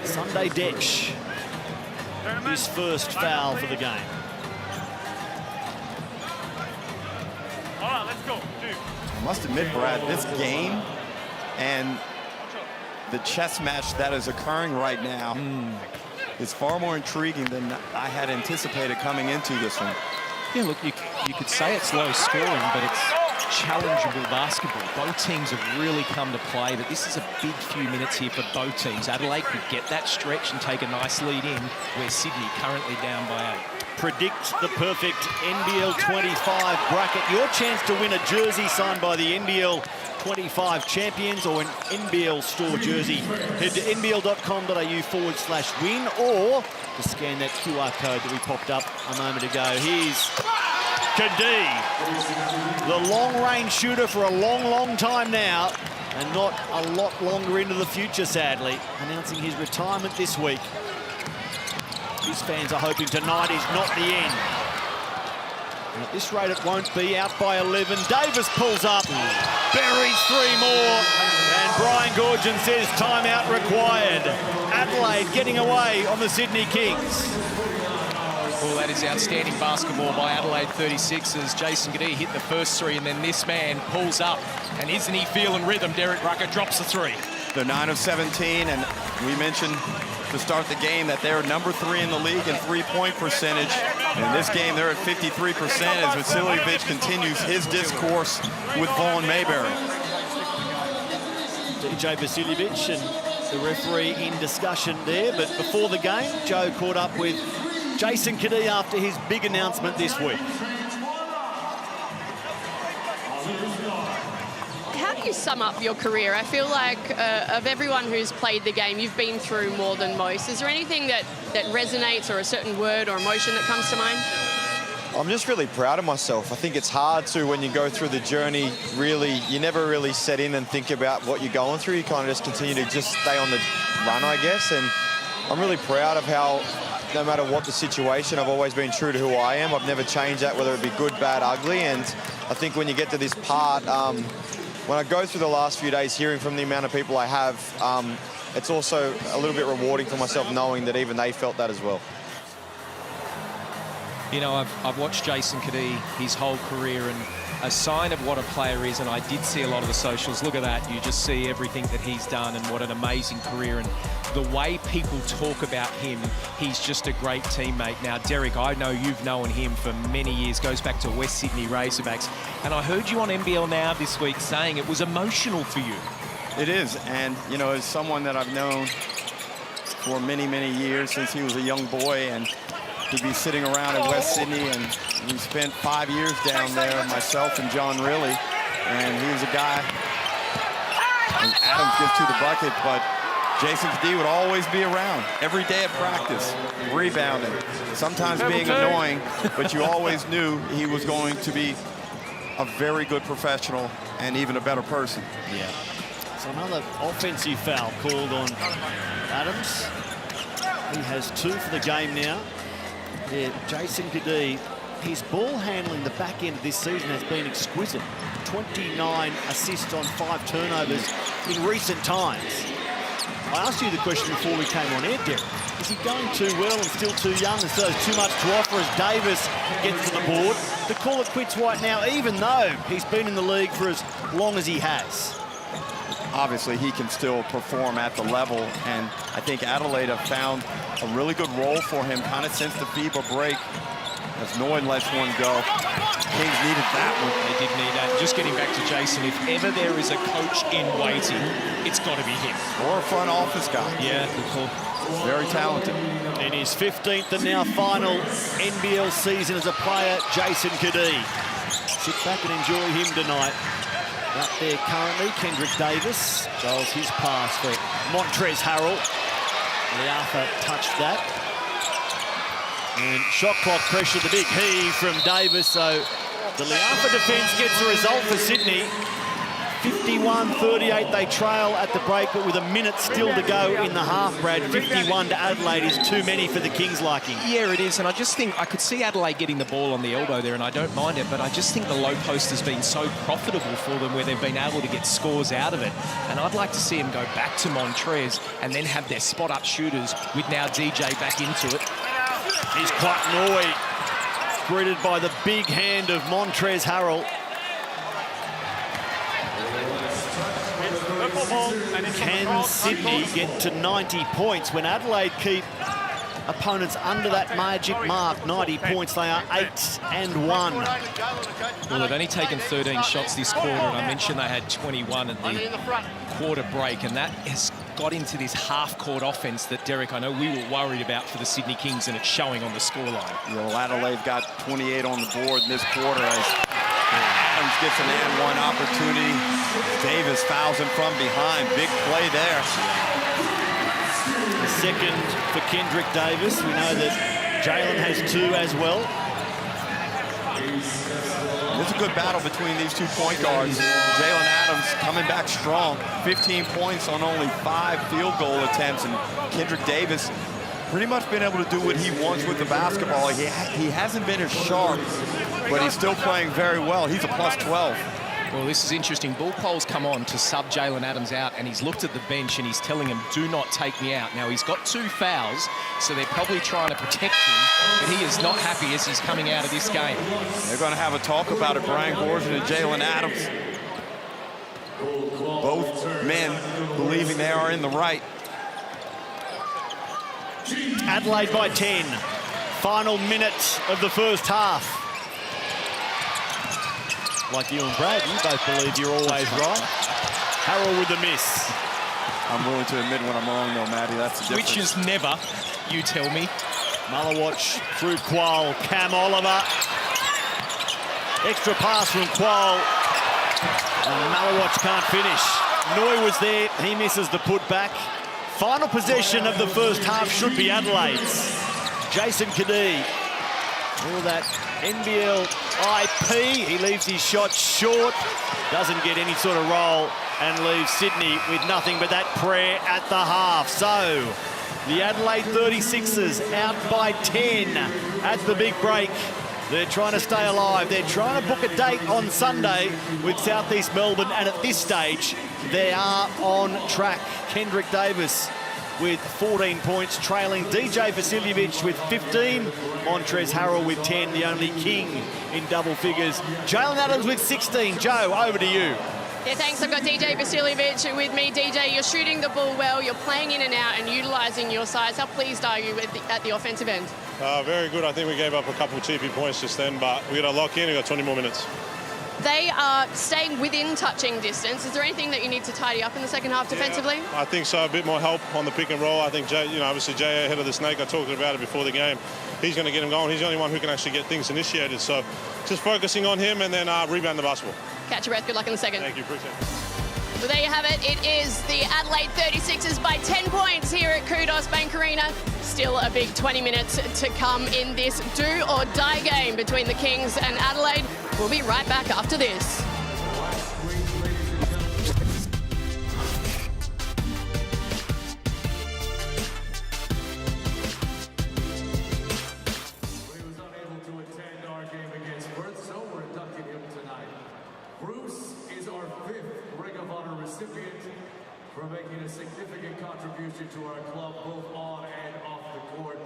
Sunday Detch. His first foul for the game. All right, let's go. I must admit, Brad, this game and the chess match that is occurring right now is far more intriguing than I had anticipated coming into this one. Yeah, look, you could say it's low scoring, but challengeable basketball. Both teams have really come to play, but this is a big few minutes here for both teams. Adelaide could get that stretch and take a nice lead in, where Sydney currently down by 8. Predict the perfect NBL 25 bracket. Your chance to win a jersey signed by the NBL 25 champions or an NBL store jersey. Head to nbl.com.au/win or to scan that QR code that we popped up a moment ago. Here's Kadee, the long-range shooter for a long, long time now, and not a lot longer into the future, sadly, announcing his retirement this week. His fans are hoping tonight is not the end. And at this rate, it won't be. Out by 11. Davis pulls up, buries 3 more, and Brian Goorjian says timeout required. Adelaide getting away on the Sydney Kings. Well, that is outstanding basketball by Adelaide 36ers. Jason Kadee hit the first 3, and then this man pulls up. And isn't he feeling rhythm? Derek Rucker drops the 3. They're 9 of 17, and we mentioned to start the game that they're number 3 in the league in three-point percentage. And in this game, they're at 53% as Vasiljevic continues his discourse with Vaughn Mayberry. DJ Vasiljevic and the referee in discussion there, but before the game, Joe caught up with Jason Kadee after his big announcement this week. How do you sum up your career? I feel like of everyone who's played the game, you've been through more than most. Is there anything that resonates, or a certain word or emotion that comes to mind? I'm just really proud of myself. I think it's hard to, when you go through the journey, really, you never really set in and think about what you're going through. You kind of just continue to just stay on the run, I guess. And I'm really proud of how, no matter what the situation, I've always been true to who I am. I've never changed that, whether it be good, bad, ugly. And I think when you get to this part, when I go through the last few days hearing from the amount of people I have, it's also a little bit rewarding for myself knowing that even they felt that as well. You know, I've watched Jason Kadee his whole career, and a sign of what a player is, and I did see a lot of the socials. Look at that. You just see everything that he's done and what an amazing career. And the way people talk about him, he's just a great teammate. Now, Derek, I know you've known him for many years, goes back to West Sydney Razorbacks. And I heard you on NBL Now this week saying it was emotional for you. It is, and, you know, as someone that I've known for many, many years, since he was a young boy, and to be sitting around in West Sydney, and we spent 5 years down there, myself and John Riley, and he was a guy, and Adams gets to the bucket, but Jason Kadee would always be around every day at practice, rebounding, sometimes being annoying, but you always knew he was going to be a very good professional and even a better person. Yeah. So another offensive foul called on Adams. He has 2 for the game now. Yeah, Jason Kadee, his ball handling the back end of this season has been exquisite. 29 assists on 5 turnovers in recent times. I asked you the question before we came on air, Derek. Is he going too well and still too young, and so there's too much to offer as Davis gets to the board? To call it quits right now, even though he's been in the league for as long as he has. Obviously, he can still perform at the level, and I think Adelaide have found a really good role for him kind of since the FIBA break, as Noy lets one go. Kings needed that one. They did need that. Just getting back to Jason, if ever there is a coach in waiting, it's got to be him. Or a front office guy. Yeah, good call. Very talented. In his 15th and now final NBL season as a player, Jason Kadee. Sit back and enjoy him tonight. Out there currently, Kendrick Davis goes his pass for Montrezl Harrell. Liafa touched that. And shot clock pressure, the big heave from Davis. So the Liafa defence gets a result for Sydney. 51-38, they trail at the break, but with a minute still to go in the half, Brad. 51 to Adelaide is too many for the Kings' liking. Yeah, it is, and I just think I could see Adelaide getting the ball on the elbow there, and I don't mind it, but I just think the low post has been so profitable for them where they've been able to get scores out of it. And I'd like to see them go back to Montrez and then have their spot-up shooters with now DJ back into it. He's quite annoyed, greeted by the big hand of Montrezl Harrell. Can Sydney get to 90 points when Adelaide keep opponents under that magic mark, 90 points. They are 8-1. Well, they've only taken 13 shots this quarter, and I mentioned they had 21 at the quarter break, and that has got into this half-court offense that, Derek, I know we were worried about for the Sydney Kings, and it's showing on the scoreline. Well, Adelaide got 28 on the board in this quarter as Adams gets an and one opportunity. Davis fouls him from behind. Big play there. The second for Kendrick Davis. We know that Jalen has 2 as well. It's a good battle between these 2 point guards. Jalen Adams coming back strong. 15 points on only 5 field goal attempts. And Kendrick Davis pretty much been able to do what he wants with the basketball. He hasn't been as sharp, but he's still playing very well. He's a plus 12. Well, this is interesting. Bull Qual's come on to sub Jalen Adams out, and he's looked at the bench and he's telling him, do not take me out. Now, he's got 2 fouls, so they're probably trying to protect him, but he is not happy as he's coming out of this game. They're going to have a talk about it, Brian Gorgon and Jalen Adams. Both men believing they are in the right. Adelaide by 10. Final minute of the first half. Like you and Brad, you both believe you're always right. Harrell with the miss. I'm willing to admit when I'm wrong, though, Matty. That's the difference. Which is never, you tell me. Malawatch through Qual. Cam Oliver. Extra pass from Qual. And Malawatch can't finish. Noy was there. He misses the putback. Final possession of the first half should be Adelaide's. Jason Kadee. All that NBL IP. He leaves his shot short. Doesn't get any sort of roll and leaves Sydney with nothing but that prayer at the half. So the Adelaide 36ers out by 10 at the big break. They're trying to stay alive. They're trying to book a date on Sunday with South East Melbourne, and at this stage, they are on track. Kendrick Davis with 14 points, trailing DJ Vasiljevic with 15. Montrezl Harrell with 10, the only king in double figures. Jalen Adams with 16. Joe, over to you. Yeah, thanks. I've got DJ Vasiljevic with me. DJ, you're shooting the ball well, you're playing in and out and utilising your size. How pleased are you at the offensive end? Very good. I think we gave up a couple of cheapy points just then, but we got to lock in. We got 20 more minutes. They are staying within touching distance. Is there anything that you need to tidy up in the second half defensively? I think so. A bit more help on the pick and roll. I think Jay, obviously Jay ahead of the snake. I talked about it before the game. He's going to get him going. He's the only one who can actually get things initiated. So just focusing on him and then rebound the basketball. Catch your breath. Good luck in the second. Thank you. Appreciate it. Well, there you have it. It is the Adelaide 36ers by 10 points here at Kudos Bank Arena. Still a big 20 minutes to come in this do-or-die game between the Kings and Adelaide. We'll be right back after this. for making a significant contribution to our club both on and off the court.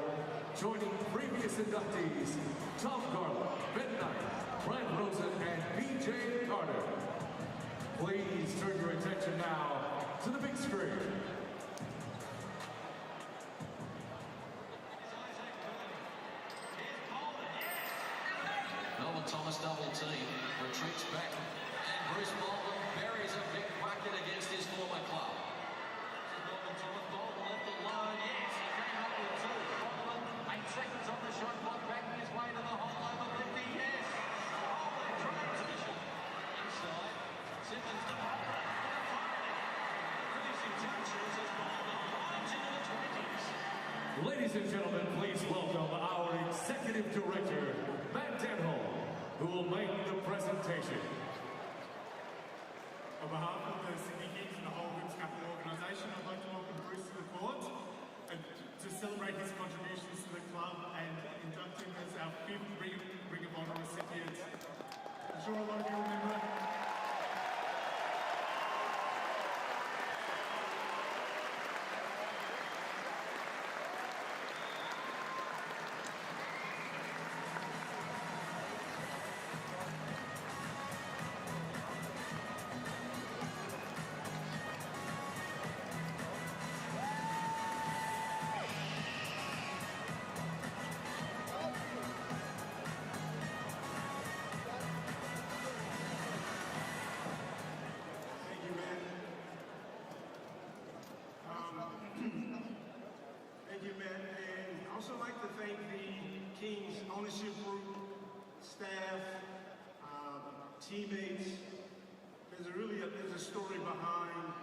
Joining previous inductees, Tom Garland, Ben Knight, Brian Rosen, and BJ Carter. Please turn your attention now to the big screen. Melvin Thomas double team, retreats back, and Bruce Bolton buries a big bucket against his former club. Melvin Thomas, Bolton left the line, yes, he came up with two. Bolton, 8 seconds on the shot clock, backing his way to the hole over 50, yes. Bolton transition. Inside, Simmons to Bolton. Finishing touches as Bolton climbs into the 20s. Ladies and gentlemen, please welcome our Executive Director, Matt Denholm, who will make the presentation. On behalf of the Sydney Kings and the whole Hoops Capital organisation, I'd like to welcome Bruce to the court and to celebrate his contributions to the club and induct him as our 5th Ring of Honour recipient. I'm sure a lot of you remember. Thank you, Matt. And I also like to thank the Kings ownership group, staff, teammates. There's a story behind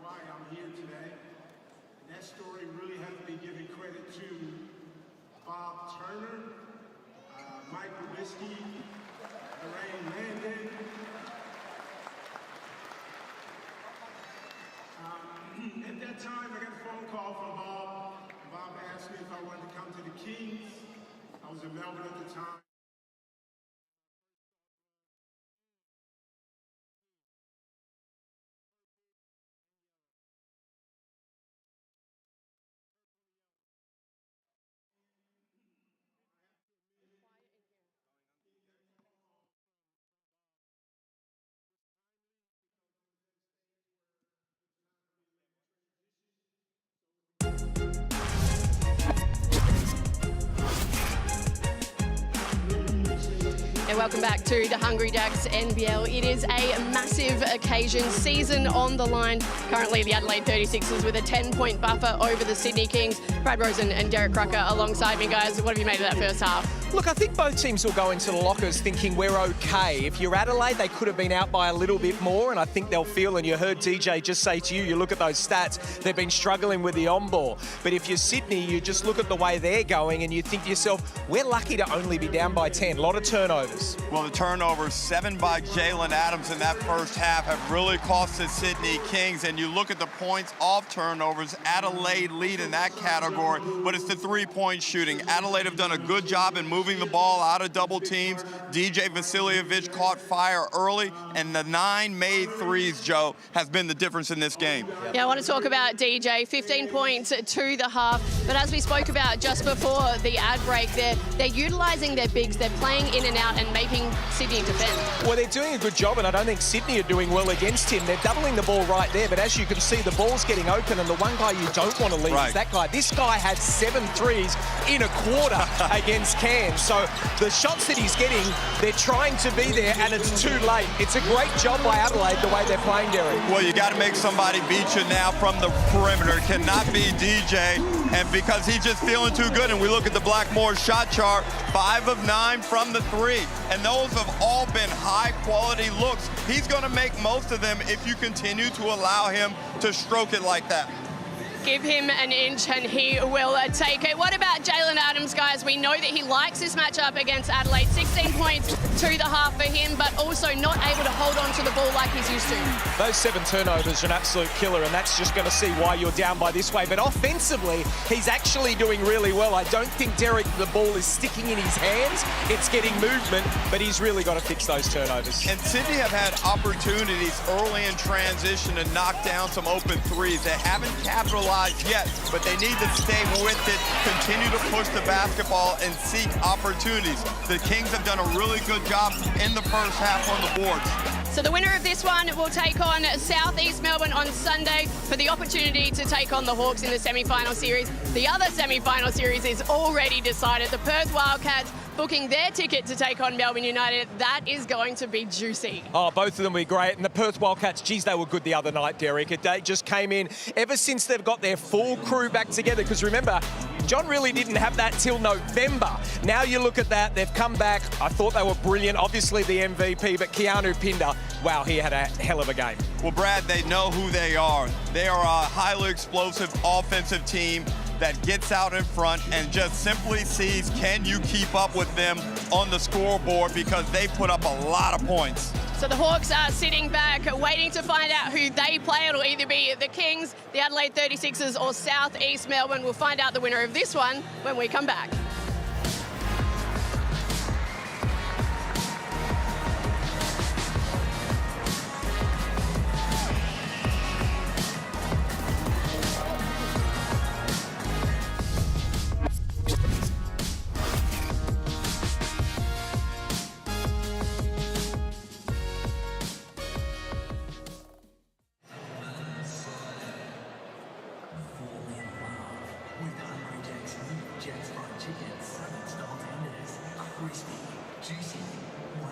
why I'm here today. And that story really has to be given credit to Bob Turner, Mike Rubisky, Lorraine Landon. At that time, I got a phone call from Bob. Bob asked me if I wanted to come to the Kings. I was in Melbourne at the time. And welcome back to the Hungry Jacks NBL. It is a massive occasion, season on the line. Currently the Adelaide 36ers with a 10-point buffer over the Sydney Kings. Brad Rosen and Derek Crocker alongside me, guys. What have you made of that first half? Look, I think both teams will go into the lockers thinking we're okay. If you're Adelaide, they could have been out by a little bit more, and I think they'll feel, and you heard DJ just say to you, you look at those stats, they've been struggling with the on-ball. But if you're Sydney, you just look at the way they're going and you think to yourself, we're lucky to only be down by 10. A lot of turnovers. Well, the turnovers, 7 by Jalen Adams in that first half, have really cost the Sydney Kings. And you look at the points off turnovers, Adelaide lead in that category, but it's the three-point shooting. Adelaide have done a good job in moving the ball out of double teams. DJ Vasiljevic caught fire early, and the 9 made threes, Joe, has been the difference in this game. Yeah, I want to talk about DJ, 15 points to the half. But as we spoke about just before the ad break, they're utilising their bigs. They're playing in and out and making Sydney defend. Well, they're doing a good job, and I don't think Sydney are doing well against him. They're doubling the ball right there, but as you can see, the ball's getting open, and the one guy you don't want to leave is that guy. This guy had 7 threes in a quarter against Cairns. So the shots that he's getting, they're trying to be there, and it's too late. It's a great job by Adelaide, the way they're playing, Derek. Well, you got to make somebody beat you now from the perimeter. It cannot be DJ, and because he's just feeling too good, and we look at the Blackmore shot chart, 5 of 9 from the 3, and those have all been high-quality looks. He's going to make most of them if you continue to allow him to stroke it like that. Give him an inch and he will take it. What about Jalen Adams, guys? We know that he likes this matchup against Adelaide. 16 points to the half for him, but also not able to hold on to the ball like he's used to. Those 7 turnovers are an absolute killer, and that's just going to see why you're down by this way. But offensively, he's actually doing really well. I don't think, Derek, the ball is sticking in his hands. It's getting movement, but he's really got to fix those turnovers. And Sydney have had opportunities early in transition to knock down some open threes. They haven't capitalized yet, but they need to stay with it, continue to push the basketball, and seek opportunities. The Kings have done a really good job in the first half on the boards. So the winner of this one will take on South East Melbourne on Sunday for the opportunity to take on the Hawks in the semi-final series. The other semi-final series is already decided. The Perth Wildcats booking their ticket to take on Melbourne United. That is going to be juicy. Oh, both of them will be great. And the Perth Wildcats, geez, they were good the other night, Derek. They just came in ever since they've got their full crew back together. Because remember, John really didn't have that till November. Now you look at that, they've come back. I thought they were brilliant. Obviously the MVP, but Keanu Pinder, wow, he had a hell of a game. Well, Brad, they know who they are. They are a highly explosive offensive team that gets out in front and just simply sees, can you keep up with them on the scoreboard, because they put up a lot of points. So the Hawks are sitting back, waiting to find out who they play. It'll either be the Kings, the Adelaide 36ers, or South East Melbourne. We'll find out the winner of this one when we come back. Crispy, juicy, 100%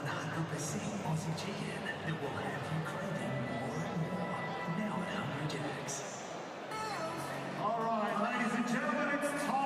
Aussie chicken that will have you craving more and more. Now at Hungry Jacks. All right, ladies and gentlemen, it's time.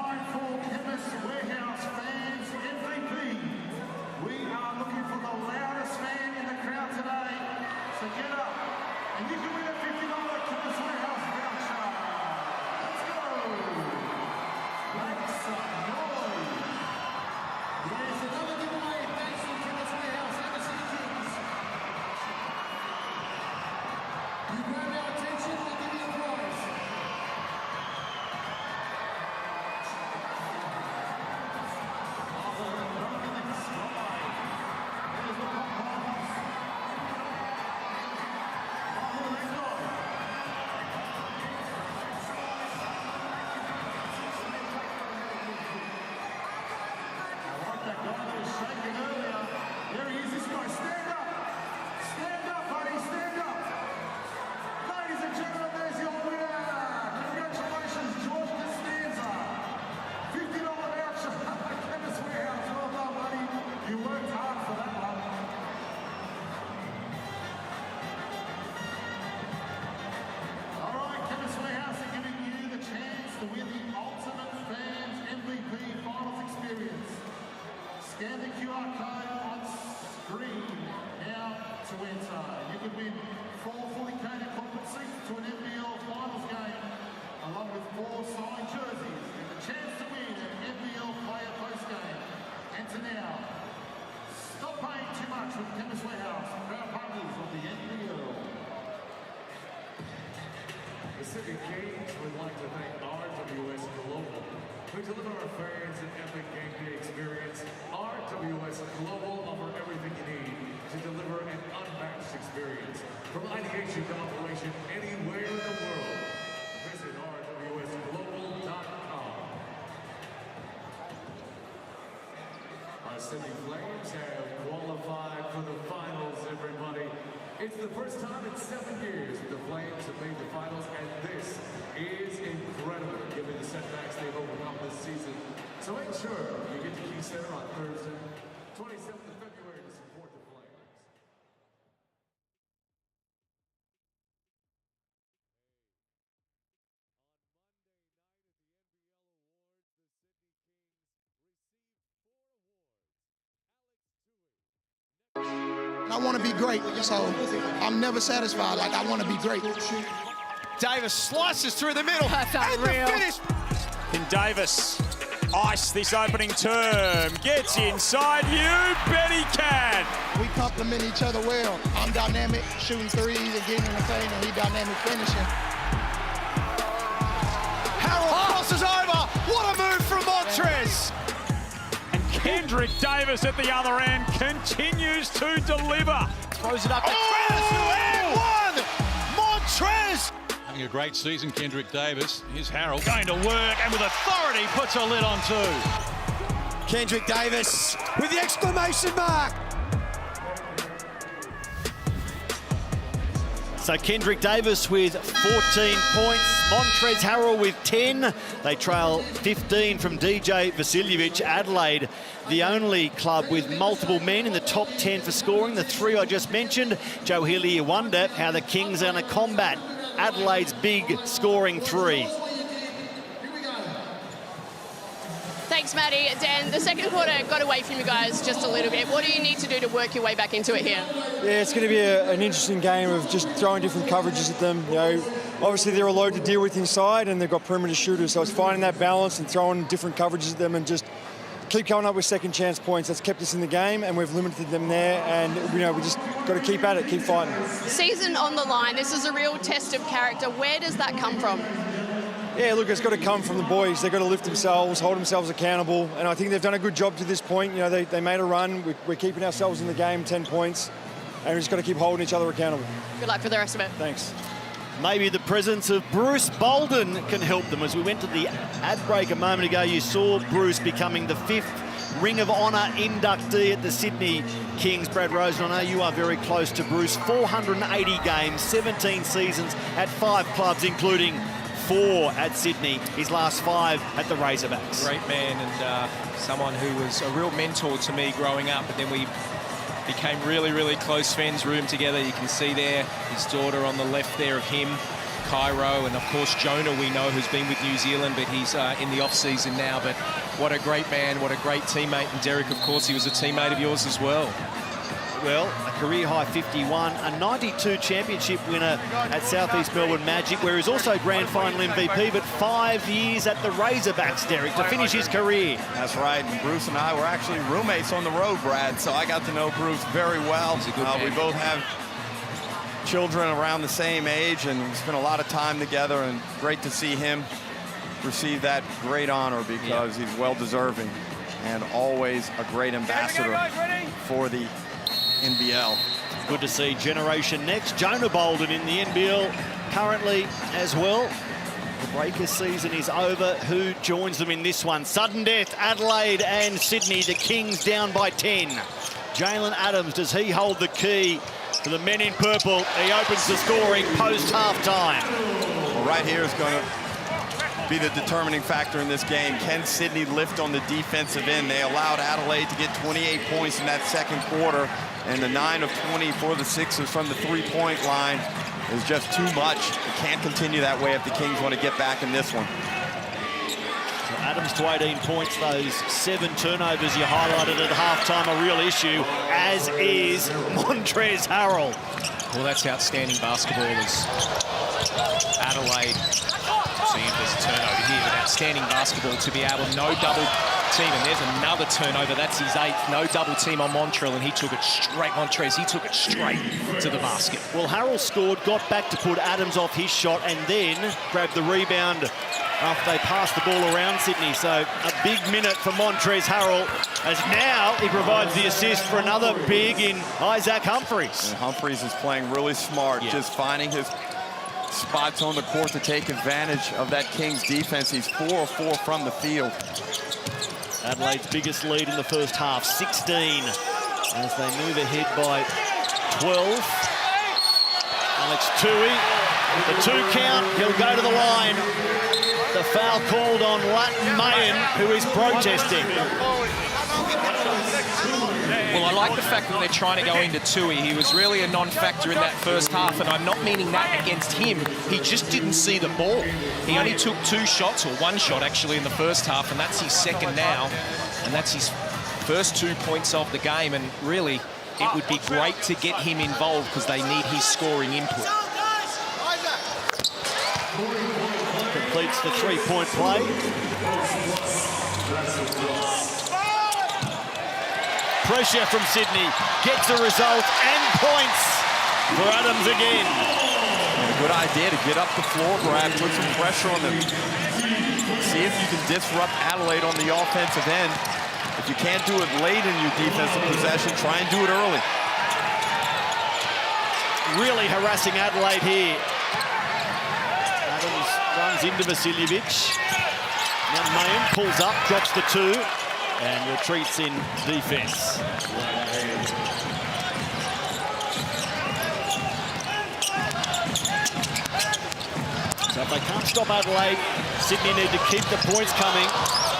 The Sydney Kings would like to thank RWS Global, who deliver our fans an epic game day experience. RWS Global offer everything you need to deliver an unmatched experience. From ideation to operation anywhere in the world, visit rwsglobal.com. Our Sydney Flames have qualified for the finals, everybody. It's the first time in 7 years that the Flames have made the finals, and this is incredible given the setbacks they've overcome this season. So make sure you get to Key Center on Thursday, 27th of February to support the Flames. I want to be great, so I'm never satisfied. Like, I want to be great. Davis slices through the middle. That's and unreal. the finish. Can Davis ice this opening term? Gets inside. You bet he can. We complement each other well. I'm dynamic, shooting threes and getting in the paint, and he dynamic finishing. Harold crosses over. What a move from Montrez. Kendrick Davis at the other end continues to deliver. Throws it up to and one. Montrez. Having a great season, Kendrick Davis. Here's Harold. Going to work and with authority puts a lid on two. Kendrick Davis with the exclamation mark. So Kendrick Davis with 14 points, Montrez Harrell with 10. They trail 15 from DJ Vasiljevic. Adelaide, the only club with multiple men in the top 10 for scoring. The three I just mentioned. Joe Healy, you wonder how the Kings are going to combat Adelaide's big scoring three. Thanks, Maddie. Dan, the second quarter got away from you guys just a little bit. What do you need to do to work your way back into it here? Yeah, it's going to be an interesting game of just throwing different coverages at them. You know, obviously they're a load to deal with inside, and they've got perimeter shooters, so it's finding that balance and throwing different coverages at them and just keep coming up with second chance points. That's kept us in the game, and we've limited them there. And we just got to keep at it, keep fighting. Season on the line. This is a real test of character. Where does that come from? Yeah, look, it's got to come from the boys. They've got to lift themselves, hold themselves accountable, and I think they've done a good job to this point. You know, they made a run. We're keeping ourselves in the game, 10 points, and we've just got to keep holding each other accountable. Good luck for the rest of it. Thanks. Maybe the presence of Bruce Bolden can help them. As we went to the ad break a moment ago, you saw Bruce becoming the 5th Ring of Honour inductee at the Sydney Kings. Brad Rosen, I know you are very close to Bruce. 480 games, 17 seasons at 5 clubs, including 4 at Sydney, his last 5 at the Razorbacks. Great man, and someone who was a real mentor to me growing up, but then we became really, really close friends, roomed together. You can see there his daughter on the left there of him, Cairo, and of course Jonah, we know, who's been with New Zealand, but he's in the off-season now. But what a great man, what a great teammate. And Derek, of course, he was a teammate of yours as well. Well, a career-high 51, a 92 championship winner at South East Melbourne Magic, where he's also grand final MVP, but 5 years at the Razorbacks, Derek, to finish his career. That's right, and Bruce and I were actually roommates on the road, Brad, so I got to know Bruce very well. He's a good man. We both have children around the same age, and we spent a lot of time together, and great to see him receive that great honor because he's well-deserving and always a great ambassador for the NBL. Good to see Generation Next. Jonah Bolden in the NBL currently as well. The Breakers season is over. Who joins them in this one? Sudden death, Adelaide and Sydney. The Kings down by 10. Jalen Adams, does he hold the key for the men in purple? He opens the scoring post-half-time. Well, right here is going to be the determining factor in this game. Can Sydney lift on the defensive end? They allowed Adelaide to get 28 points in that second quarter, and the 9 of 20 for the Sixers from the three-point line is just too much. It can't continue that way if the Kings want to get back in this one. So Adams to 18 points, those 7 turnovers you highlighted at halftime, a real issue, as is Montrez Harrell. Well, that's outstanding basketball as Adelaide. See if there's a turnover here, but outstanding outstanding basketball to be able no double team. And there's another turnover. That's his 8th. No double team on Montrell, and he took it straight. Montrez, he took it straight to the basket. Well, Harrell scored, got back to put Adams off his shot, and then grabbed the rebound after they passed the ball around Sydney. So a big minute for Montrez Harrell, as now he provides the assist for another big in Isaac Humphries. And Humphries is playing really smart, just finding his spots on the court to take advantage of that Kings defense. He's 4 of 4 from the field. Adelaide's biggest lead in the first half, 16, as they move ahead by 12. Alex Tui, the 2 count, he'll go to the line. The foul called on Latin Mayen, who is protesting. Well, I like the fact that they're trying to go into Tui. He was really a non-factor in that first half, and I'm not meaning that against him. He just didn't see the ball. He only took 2 shots, or 1 shot actually, in the first half, and that's his second now. And that's his first 2 points of the game, and really, it would be great to get him involved because they need his scoring input. Completes the 3-point play. Pressure from Sydney, gets a result and points for Adams again. And a good idea to get up the floor, Brad, put some pressure on them. See if you can disrupt Adelaide on the offensive end. If you can't do it late in your defensive possession, try and do it early. Really harassing Adelaide here. Adams runs into Vasiljevic. Now Mayen pulls up, drops the 2. And retreats in defense. So if they can't stop Adelaide, Sydney need to keep the points coming.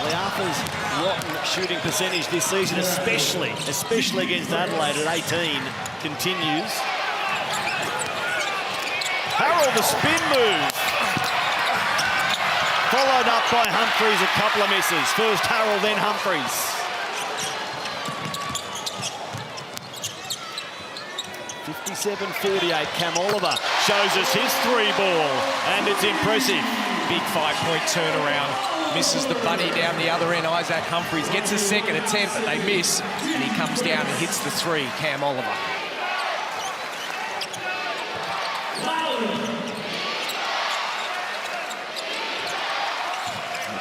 Leafa's rotten shooting percentage this season, especially against Adelaide at 18, continues. Harrell, the spin move. Followed up by Humphries, a couple of misses. First Harrell, then Humphries. .57-48, Cam Oliver shows us his 3 ball, and it's impressive. Big 5-point turnaround. Misses the bunny down the other end. Isaac Humphries gets a second attempt, but they miss, and he comes down and hits the 3, Cam Oliver.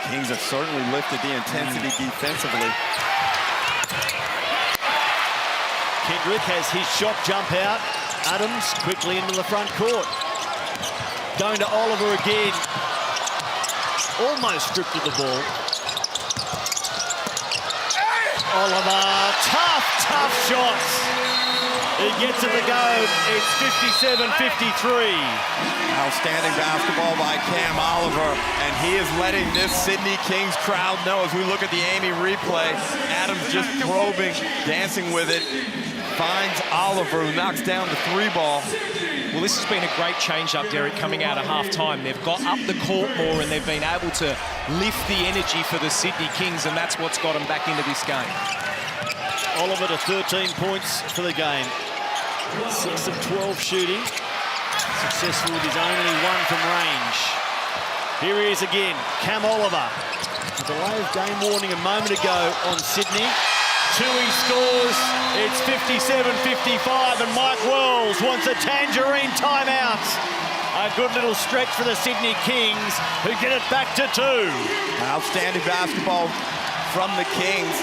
Kings have certainly lifted the intensity defensively. Kendrick has his shot jump out. Adams quickly into the front court. Going to Oliver again. Almost stripped of the ball. Oliver, tough shots. He gets it to go. It's 57-53. Outstanding basketball by Cam Oliver, and he is letting this Sydney Kings crowd know as we look at the Amy replay. Adams just probing, dancing with it. Finds Oliver, who knocks down the 3 ball. Well, this has been a great change-up, Derek, coming out of half-time. They've got up the court more, and they've been able to lift the energy for the Sydney Kings, and that's what's got them back into this game. Oliver to 13 points for the game. 6 of 12 shooting. Successful with his only 1 from range. Here he is again, Cam Oliver. A delay of game warning a moment ago on Sydney. Tui scores, it's 57-55, and Mike Wells wants a tangerine timeout. A good little stretch for the Sydney Kings, who get it back to 2. Outstanding basketball from the Kings.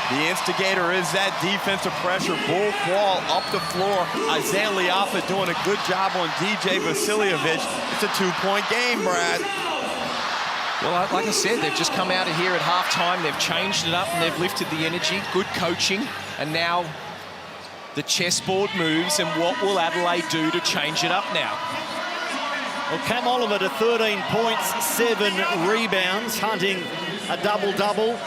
The instigator is that defensive pressure. Bull Qual up the floor. Isaiah Leafa doing a good job on DJ Vasiljevic. It's a 2-point game, Brad. Well, like I said, they've just come out of here at halftime. They've changed it up and they've lifted the energy. Good coaching. And now the chessboard moves. And what will Adelaide do to change it up now? Well, Cam Oliver to 13 points, 7 rebounds, hunting a double-double.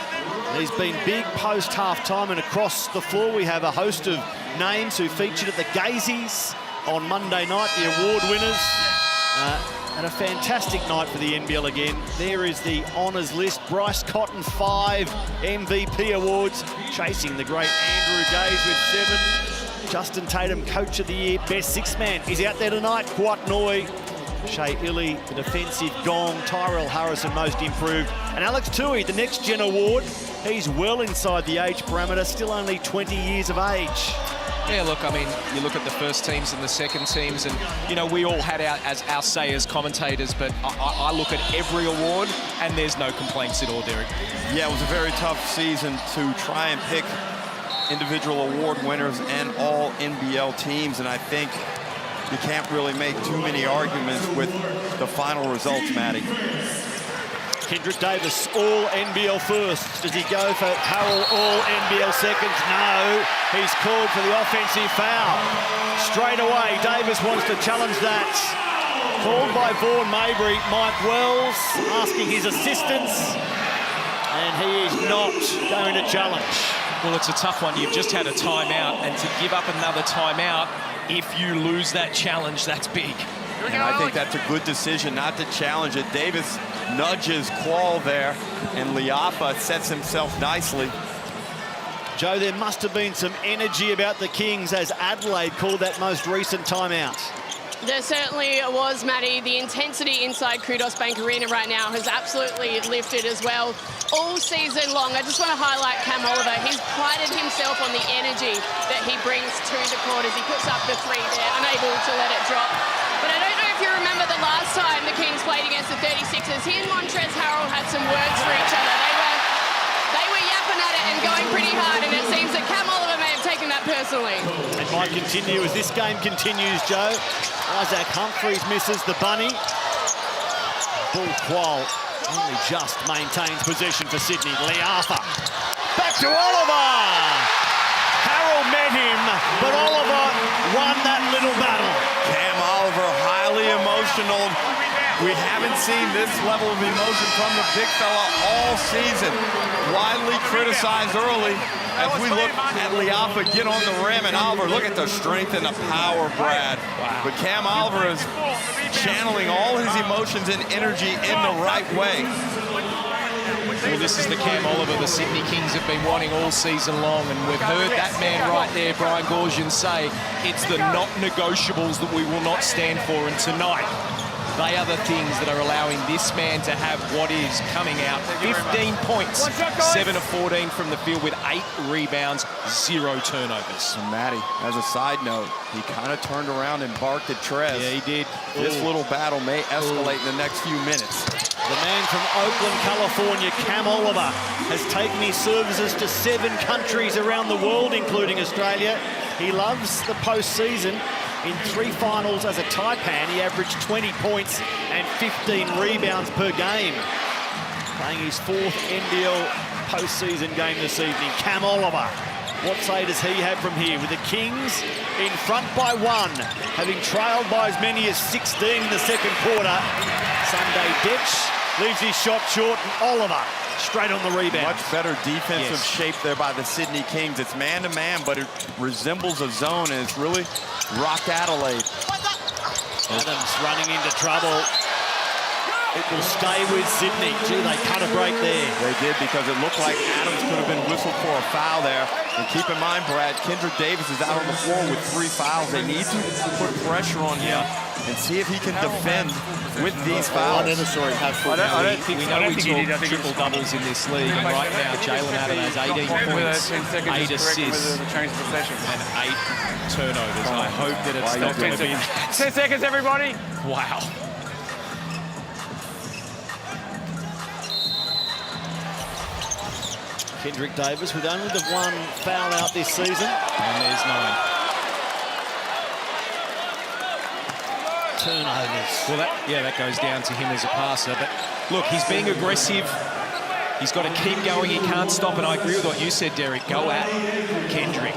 He's been big post half-time, and across the floor we have a host of names who featured at the Gazeys on Monday night, the award winners. And a fantastic night for the NBL again. There is the honours list. Bryce Cotton, 5 MVP awards, chasing the great Andrew Gaze with 7. Justin Tatum, Coach of the Year, Best 6 Man. He's out there tonight. Kwat Noi, Shea Illy, the defensive gong. Tyrell Harrison, most improved. And Alex Tui, the next gen award. He's well inside the age parameter, still only 20 years of age. Yeah, look, I mean, you look at the first teams and the second teams, and, you know, we all had our say as commentators, but I look at every award, and there's no complaints at all, Derek. Yeah, it was a very tough season to try and pick individual award winners and all NBL teams, and I think you can't really make too many arguments with the final results, Matty. Kendrick Davis, all NBL first. Does he go for Harrell, all NBL seconds? No, he's called for the offensive foul. Straight away, Davis wants to challenge that. Called by Vaughan Mabry. Mike Wells asking his assistance, and he is not going to challenge. Well, it's a tough one. You've just had a timeout, and to give up another timeout, if you lose that challenge, that's big. And I think that's a good decision not to challenge it. Davis nudges Qual there, and Liafa sets himself nicely. Joe, there must have been some energy about the Kings as Adelaide called that most recent timeout. There certainly was, Matty. The intensity inside Kudos Bank Arena right now has absolutely lifted as well. All season long, I just want to highlight Cam Oliver. He's prided himself on the energy that he brings to the court as he puts up the three there, unable to let it drop. But I don't know if you remember the last time the Kings played against the 36ers. He and Montrezl Harrell had some words for each other. They were yapping at it and going pretty hard, and it seems that Cam Oliver may have taken that personally. It might continue as this game continues, Joe. Isaac Humphries misses the bunny. Bull Qual only just maintains possession for Sydney. Liafa. Back to Oliver. Harrell met him, but Oliver won that little battle. Cam Oliver, highly emotional. We haven't seen this level of emotion from the big fella all season. Widely criticized early as we look at Liafa get on the rim, and Oliver, look at the strength and the power, Brad. Wow. But Cam Oliver is channeling all his emotions and energy in the right way. Well, this is the Cam Oliver the Sydney Kings have been wanting all season long, and we've heard that man right there, Brian Goorjian, say it's the not negotiables that we will not stand for, and tonight they are the things that are allowing this man to have what is coming out. 15 points, 7 of 14 from the field with 8 rebounds, 0 turnovers. And Matty, as a side note, he kind of turned around and barked at Trez. Yeah, he did. This little battle may escalate in the next few minutes. The man from Oakland, California, Cam Oliver, has taken his services to 7 countries around the world, including Australia. He loves the postseason. In 3 finals as a Taipan, he averaged 20 points and 15 rebounds per game. Playing his 4th NBL postseason game this evening. Cam Oliver, what say does he have from here? With the Kings in front by 1, having trailed by as many as 16 in the second quarter. Sunday Ditch leaves his shot short, and Oliver straight on the rebound. Much better defensive shape there by the Sydney Kings. It's man-to-man, but it resembles a zone, and it's really rocked Adelaide. Adams running into trouble. It will stay with Sydney. Gee, they cut a break there. They did, because it looked like Adams could have been whistled for a foul there. And keep in mind, Brad, Kendrick Davis is out on the floor with 3 fouls. They need to put pressure on him and see if he can defend with these fouls. We talk triple doubles in this league, and right now Jalen Adams has 18 points, 8 assists, and 8 turnovers. I hope that it's not going to be 10 seconds, everybody. Wow. Kendrick Davis with only the 1 foul out this season. And there's 9. Turnovers. Well, that goes down to him as a passer. But look, he's being aggressive. He's got to keep going. He can't stop. And I agree with what you said, Derek. Go at Kendrick.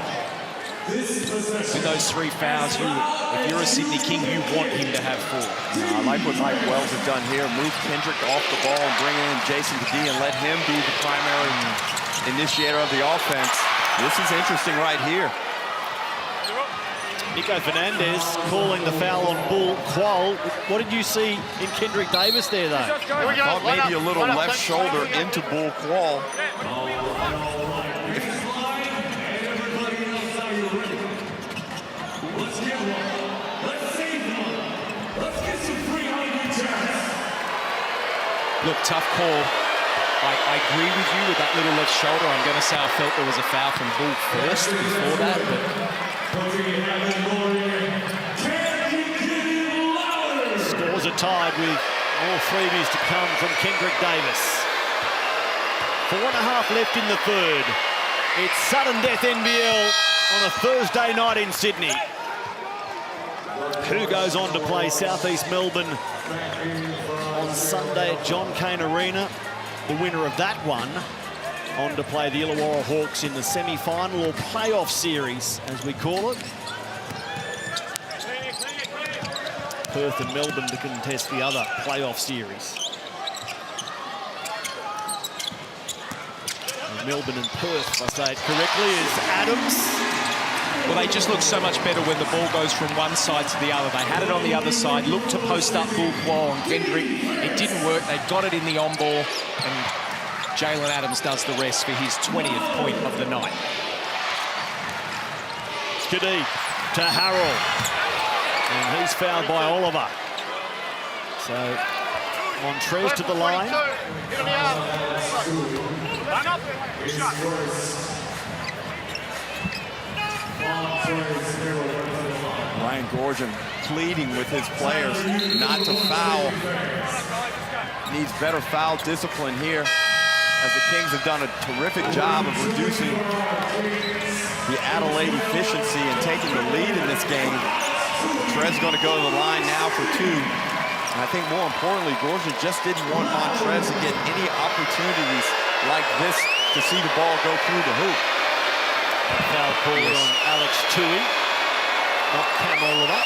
With those 3 fouls, if you're a Sydney King, you want him to have 4. I like what Mike Wells has done here. Move Kendrick off the ball and bring in Jason Kadee and let him be the primary initiator of the offense. This is interesting right here. Nico Fernandez calling the foul on Bull Qual. What did you see in Kendrick Davis there, though? I thought maybe a little left shoulder into Bull Qual. Look, tough call. I agree with you with that little left shoulder. I'm going to say I felt there was a foul from Bull first before that. But scores are tied with more freebies to come from Kendrick Davis. 4.5 left in the third. It's sudden death NBL on a Thursday night in Sydney. Who goes on to play South East Melbourne on Sunday at John Cain Arena? The winner of that one on to play the Illawarra Hawks in the semi-final or playoff series, as we call it. Perth and Melbourne to contest the other playoff series. And Melbourne and Perth, if I say it correctly, is Adams. Well, they just look so much better when the ball goes from one side to the other. They had it on the other side, looked to post up Bull Qual and Kendrick. It didn't work. They got it in the on ball, and Jalen Adams does the rest for his 20th point of the night. Skiddy to Harrell. And he's fouled by Oliver. So Montrez to the line. Ryan Gorgon pleading with his players not to foul. Needs better foul discipline here, as the Kings have done a terrific job of reducing the Adelaide efficiency and taking the lead in this game. Montrez going to go to the line now for 2. And I think more importantly, Gorgon just didn't want Montrez to get any opportunities like this to see the ball go through the hoop. Foul called on Alex Tui, not Cam Oliver.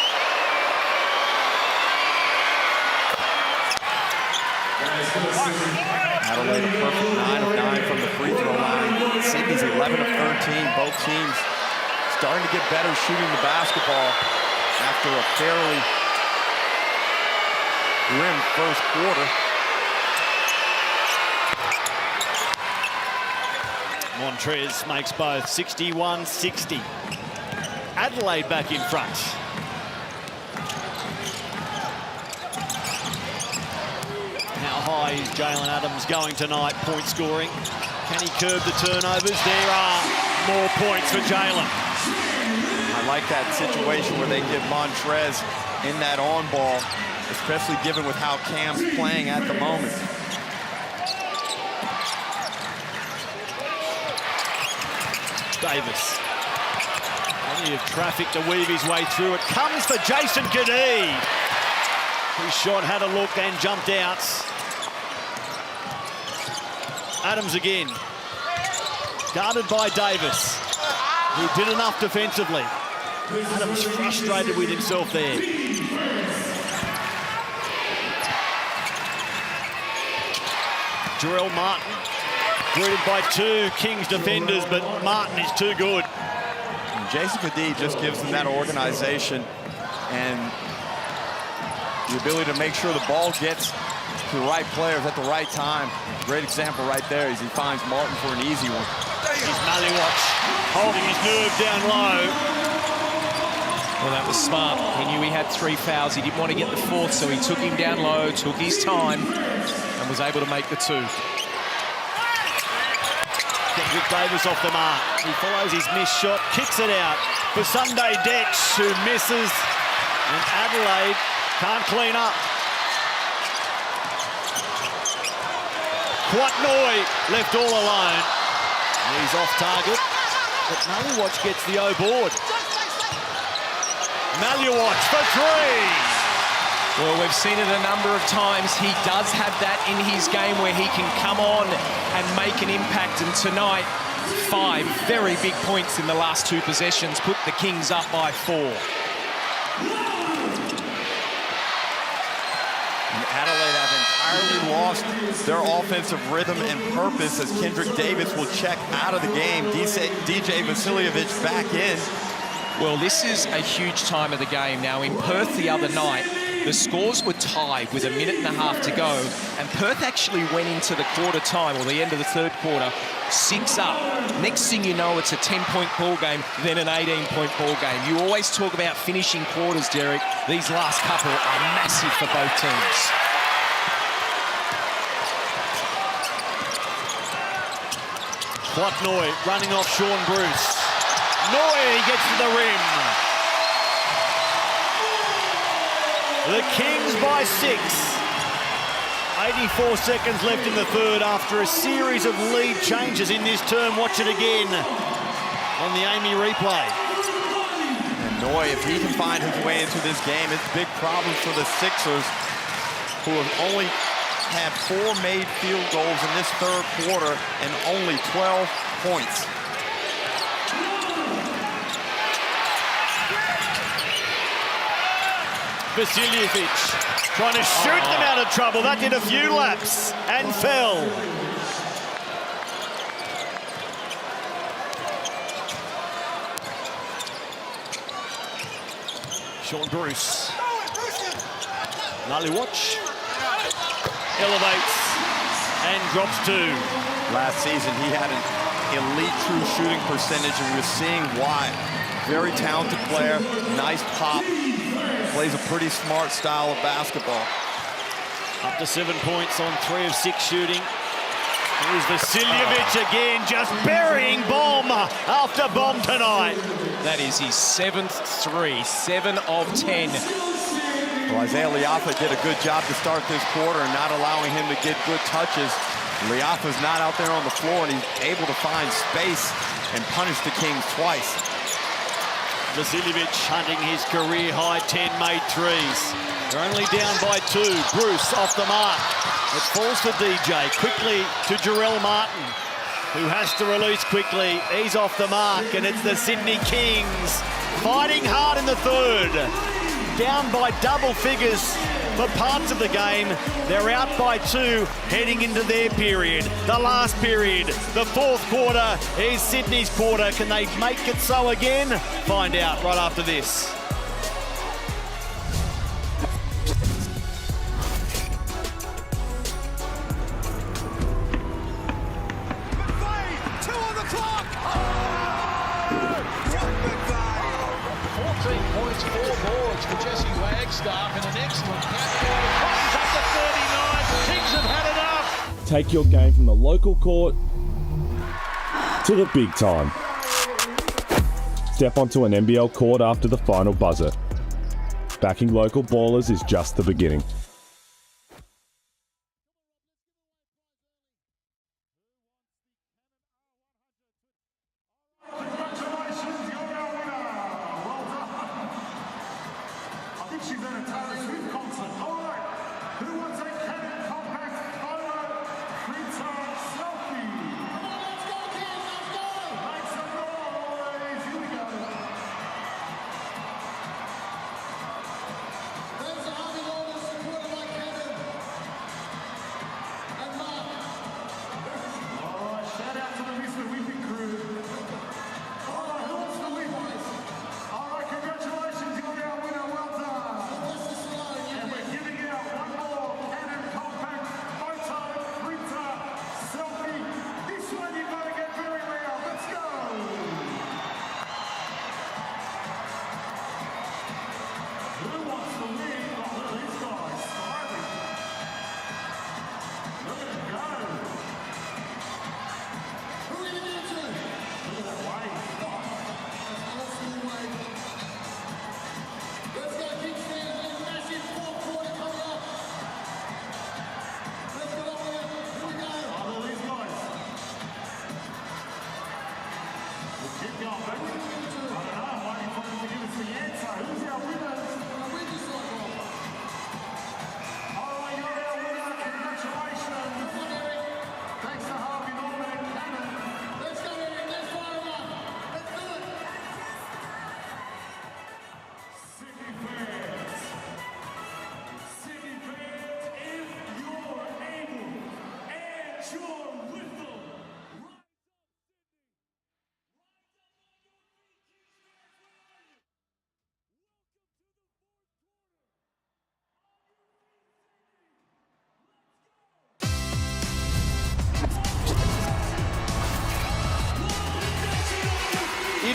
Adelaide a perfect 9 of 9 from the free throw line. Sydney's 11 of 13. Both teams starting to get better shooting the basketball after a fairly grim first quarter. Montrez makes both 61-60. Adelaide back in front. How high is Jalen Adams going tonight, point scoring? Can he curb the turnovers? There are more points for Jalen. I like that situation where they get Montrez in that on ball, especially given with how Cam's playing at the moment. Davis. Plenty of traffic to weave his way through. It comes for Jason Kadee. His shot had a look and jumped out. Adams again. Guarded by Davis. He did enough defensively. Adams frustrated with himself there. Jarrell Martin. Greeted by 2 Kings defenders, but Martin is too good. And Jason Kadee just gives them that organization and the ability to make sure the ball gets to the right players at the right time. Great example right there as he finds Martin for an easy one. Here's Vasiljevic holding his nerve down low. Well, that was smart. He knew he had 3 fouls. He didn't want to get the 4th, so he took him down low, took his time, and was able to make the 2. Kendrick Davis off the mark. He follows his missed shot, kicks it out for Sunday Detch, who misses. And Adelaide can't clean up. Quatnoy left all alone. He's off target, but Vasiljevic gets the O board. Vasiljevic for 3. Well, we've seen it a number of times. He does have that in his game where he can come on and make an impact. And tonight, 5 very big points in the last 2 possessions put the Kings up by 4. And Adelaide have entirely lost their offensive rhythm and purpose as Kendrick Davis will check out of the game. DJ Vasiljevic back in. Well, this is a huge time of the game. Now, in Perth the other night, the scores were tied with 1.5 minutes to go, and Perth actually went into the quarter time, or the end of the third quarter, 6 up. Next thing you know, it's a 10-point ball game, then an 18-point ball game. You always talk about finishing quarters, Derek. These last couple are massive for both teams. Noy running off Sean Bruce. Noy gets to the rim. The Kings by 6. 84 seconds left in the third after a series of lead changes in this term. Watch it again on the Amy replay. And Noy, if he can find his way into this game, it's a big problem for the Sixers, who have only had 4 made field goals in this third quarter and only 12 points. Vasiljevic trying to shoot them out of trouble. That did a few laps and fell. Sean Bruce. Vasiljevic elevates and drops 2. Last season, he had an elite true shooting percentage, and we're seeing why. Very talented player, nice pop, plays a pretty smart style of basketball. Up to 7 points on 3 of 6 shooting. Here's Vasiljevic again, just burying bomb after bomb tonight. That is his 7th 3, 7 of 10. Well, Isaiah Liafa did a good job to start this quarter and not allowing him to get good touches. Liafa's not out there on the floor, and he's able to find space and punish the Kings twice. Vasiljevic hunting his career-high 10 made threes. They're only down by 2. Bruce off the mark. It falls for DJ. Quickly to Jarrell Martin, who has to release quickly. He's off the mark, and it's the Sydney Kings fighting hard in the third. Down by double figures for parts of the game. They're out by 2 heading into their period. The last period, the fourth quarter, is Sydney's quarter. Can they make it so again? Find out right after this. Take your game from the local court to the big time. Step onto an NBL court after the final buzzer. Backing local ballers is just the beginning.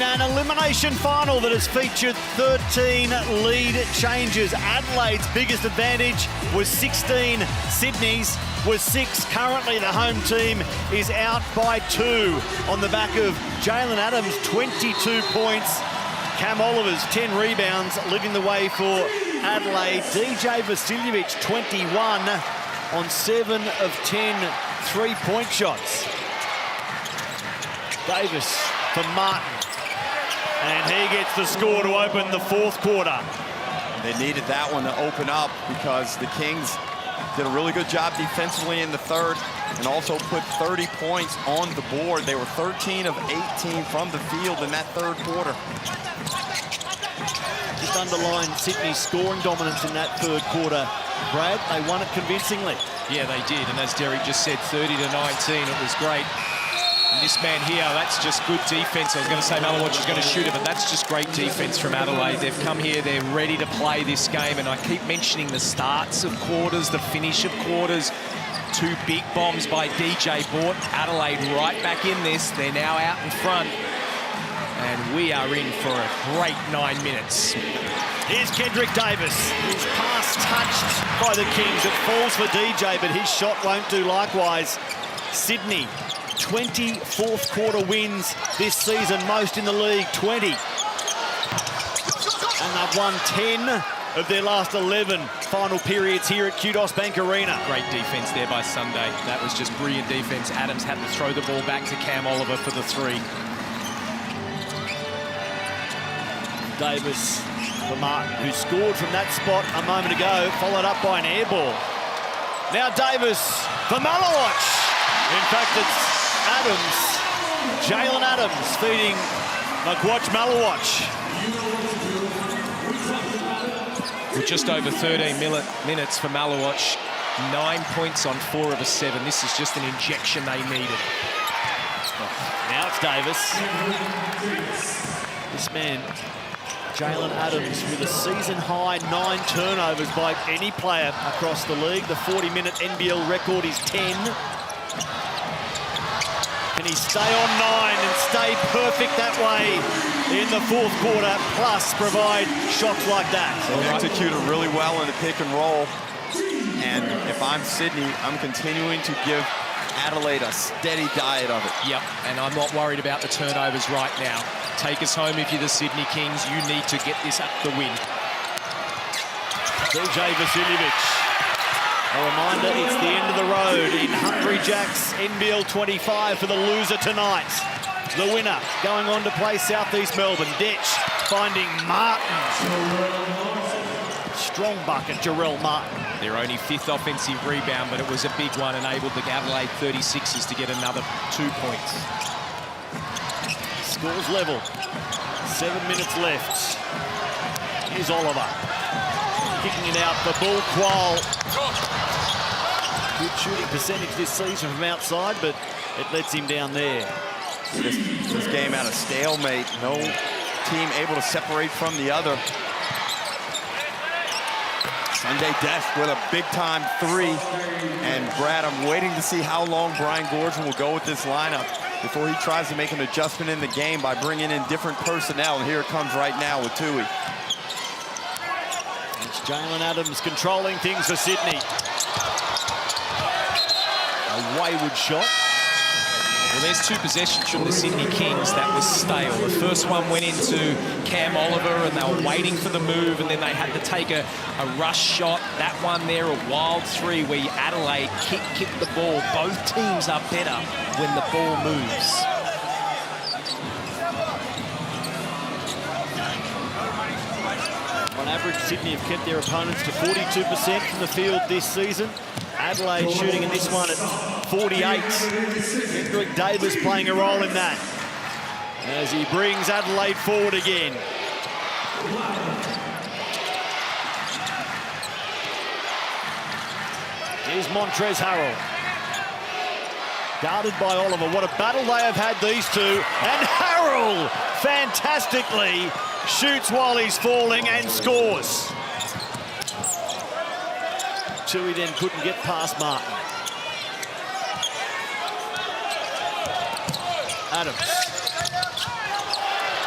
an elimination final that has featured 13 lead changes. Adelaide's biggest advantage was 16. Sydney's was 6. Currently, the home team is out by 2 on the back of Jalen Adams, 22 points. Cam Oliver's 10 rebounds, leading the way for Adelaide. DJ Vasiljevic, 21 on 7 of 10 three-point shots. Davis for Martin. And he gets the score to open the fourth quarter. They needed that one to open up because the Kings did a really good job defensively in the third and also put 30 points on the board. They were 13 of 18 from the field in that third quarter. Just underlined Sydney's scoring dominance in that third quarter. Brad, they won it convincingly. Yeah, they did. And as Derek just said, 30 to 19, it was great. And this man here, that's just good defense. I was going to say Malawatch is going to shoot it, but that's just great defense from Adelaide. They've come here, they're ready to play this game. And I keep mentioning the starts of quarters, the finish of quarters. 2 big bombs by DJ brought Adelaide right back in this. They're now out in front. And we are in for a great 9 minutes. Here's Kendrick Davis. His pass touched by the Kings. It falls for DJ, but his shot won't do likewise. Sydney, 20 fourth quarter wins this season, most in the league, 20. And they've won 10 of their last 11 final periods here at Kudos Bank Arena. Great defense there by Sunday. That was just brilliant defense. Adams had to throw the ball back to Cam Oliver for the 3. Davis for Martin, who scored from that spot a moment ago, followed up by an air ball. Now Davis for Malawatch. In fact, it's Adams, Jalen Adams feeding Makwatch Malawatch. With just over 13 minutes for Malawatch, 9 points on 4 of a 7. This is just an injection they needed. Now it's Davis. This man, Jalen Adams, with a season-high 9 turnovers by any player across the league. The 40-minute NBL record is 10. Can he stay on 9 and stay perfect that way in the fourth quarter, plus provide shots like that? They executed really well in the pick and roll. And if I'm Sydney, I'm continuing to give Adelaide a steady diet of it. Yep, and I'm not worried about the turnovers right now. Take us home if you're the Sydney Kings. You need to get this up the win. DJ Vasiljevic. A reminder, it's the end of the road in Hungry Jack's NBL25 for the loser tonight. The winner going on to play Southeast Melbourne. Detch finding Martin. Strong bucket, Jarrell Martin. Their only 5th offensive rebound, but it was a big one, enabled the Adelaide 36ers to get another 2 points. Scores level. 7 minutes left. Here's Oliver. Kicking it out for Bull Qual. Good shooting percentage this season from outside, but it lets him down there. This game out of stalemate. No team able to separate from the other. Sunday Desk with a big-time 3. And Brad, I'm waiting to see how long Brian Gordon will go with this lineup before he tries to make an adjustment in the game by bringing in different personnel. And here it comes right now with Tui. It's Jalen Adams controlling things for Sydney. A wayward shot. Well, there's 2 possessions from the Sydney Kings that was stale. The first one went into Cam Oliver, and they were waiting for the move, and then they had to take a rush shot. That one there, a wild 3 where Adelaide kicked the ball. Both teams are better when the ball moves. On average, Sydney have kept their opponents to 42% from the field this season. Adelaide shooting in this one at 48. Kendrick Davis playing a role in that as he brings Adelaide forward again. Here's Montrezl Harrell. Guarded by Oliver. What a battle they have had, these two. And Harrell, fantastically, shoots while he's falling and scores. Tui then couldn't get past Martin. Adams.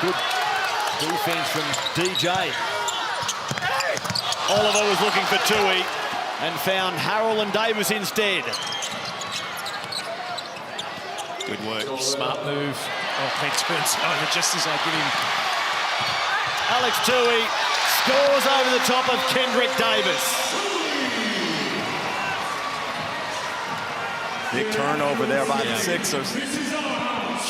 Good defense from DJ. Oliver was looking for Tui and found Harrell and Davis instead. Good work, smart move. Oh, he turns over just as I give him. Alex Tui scores over the top of Kendrick Davis. Big turnover there by the Sixers.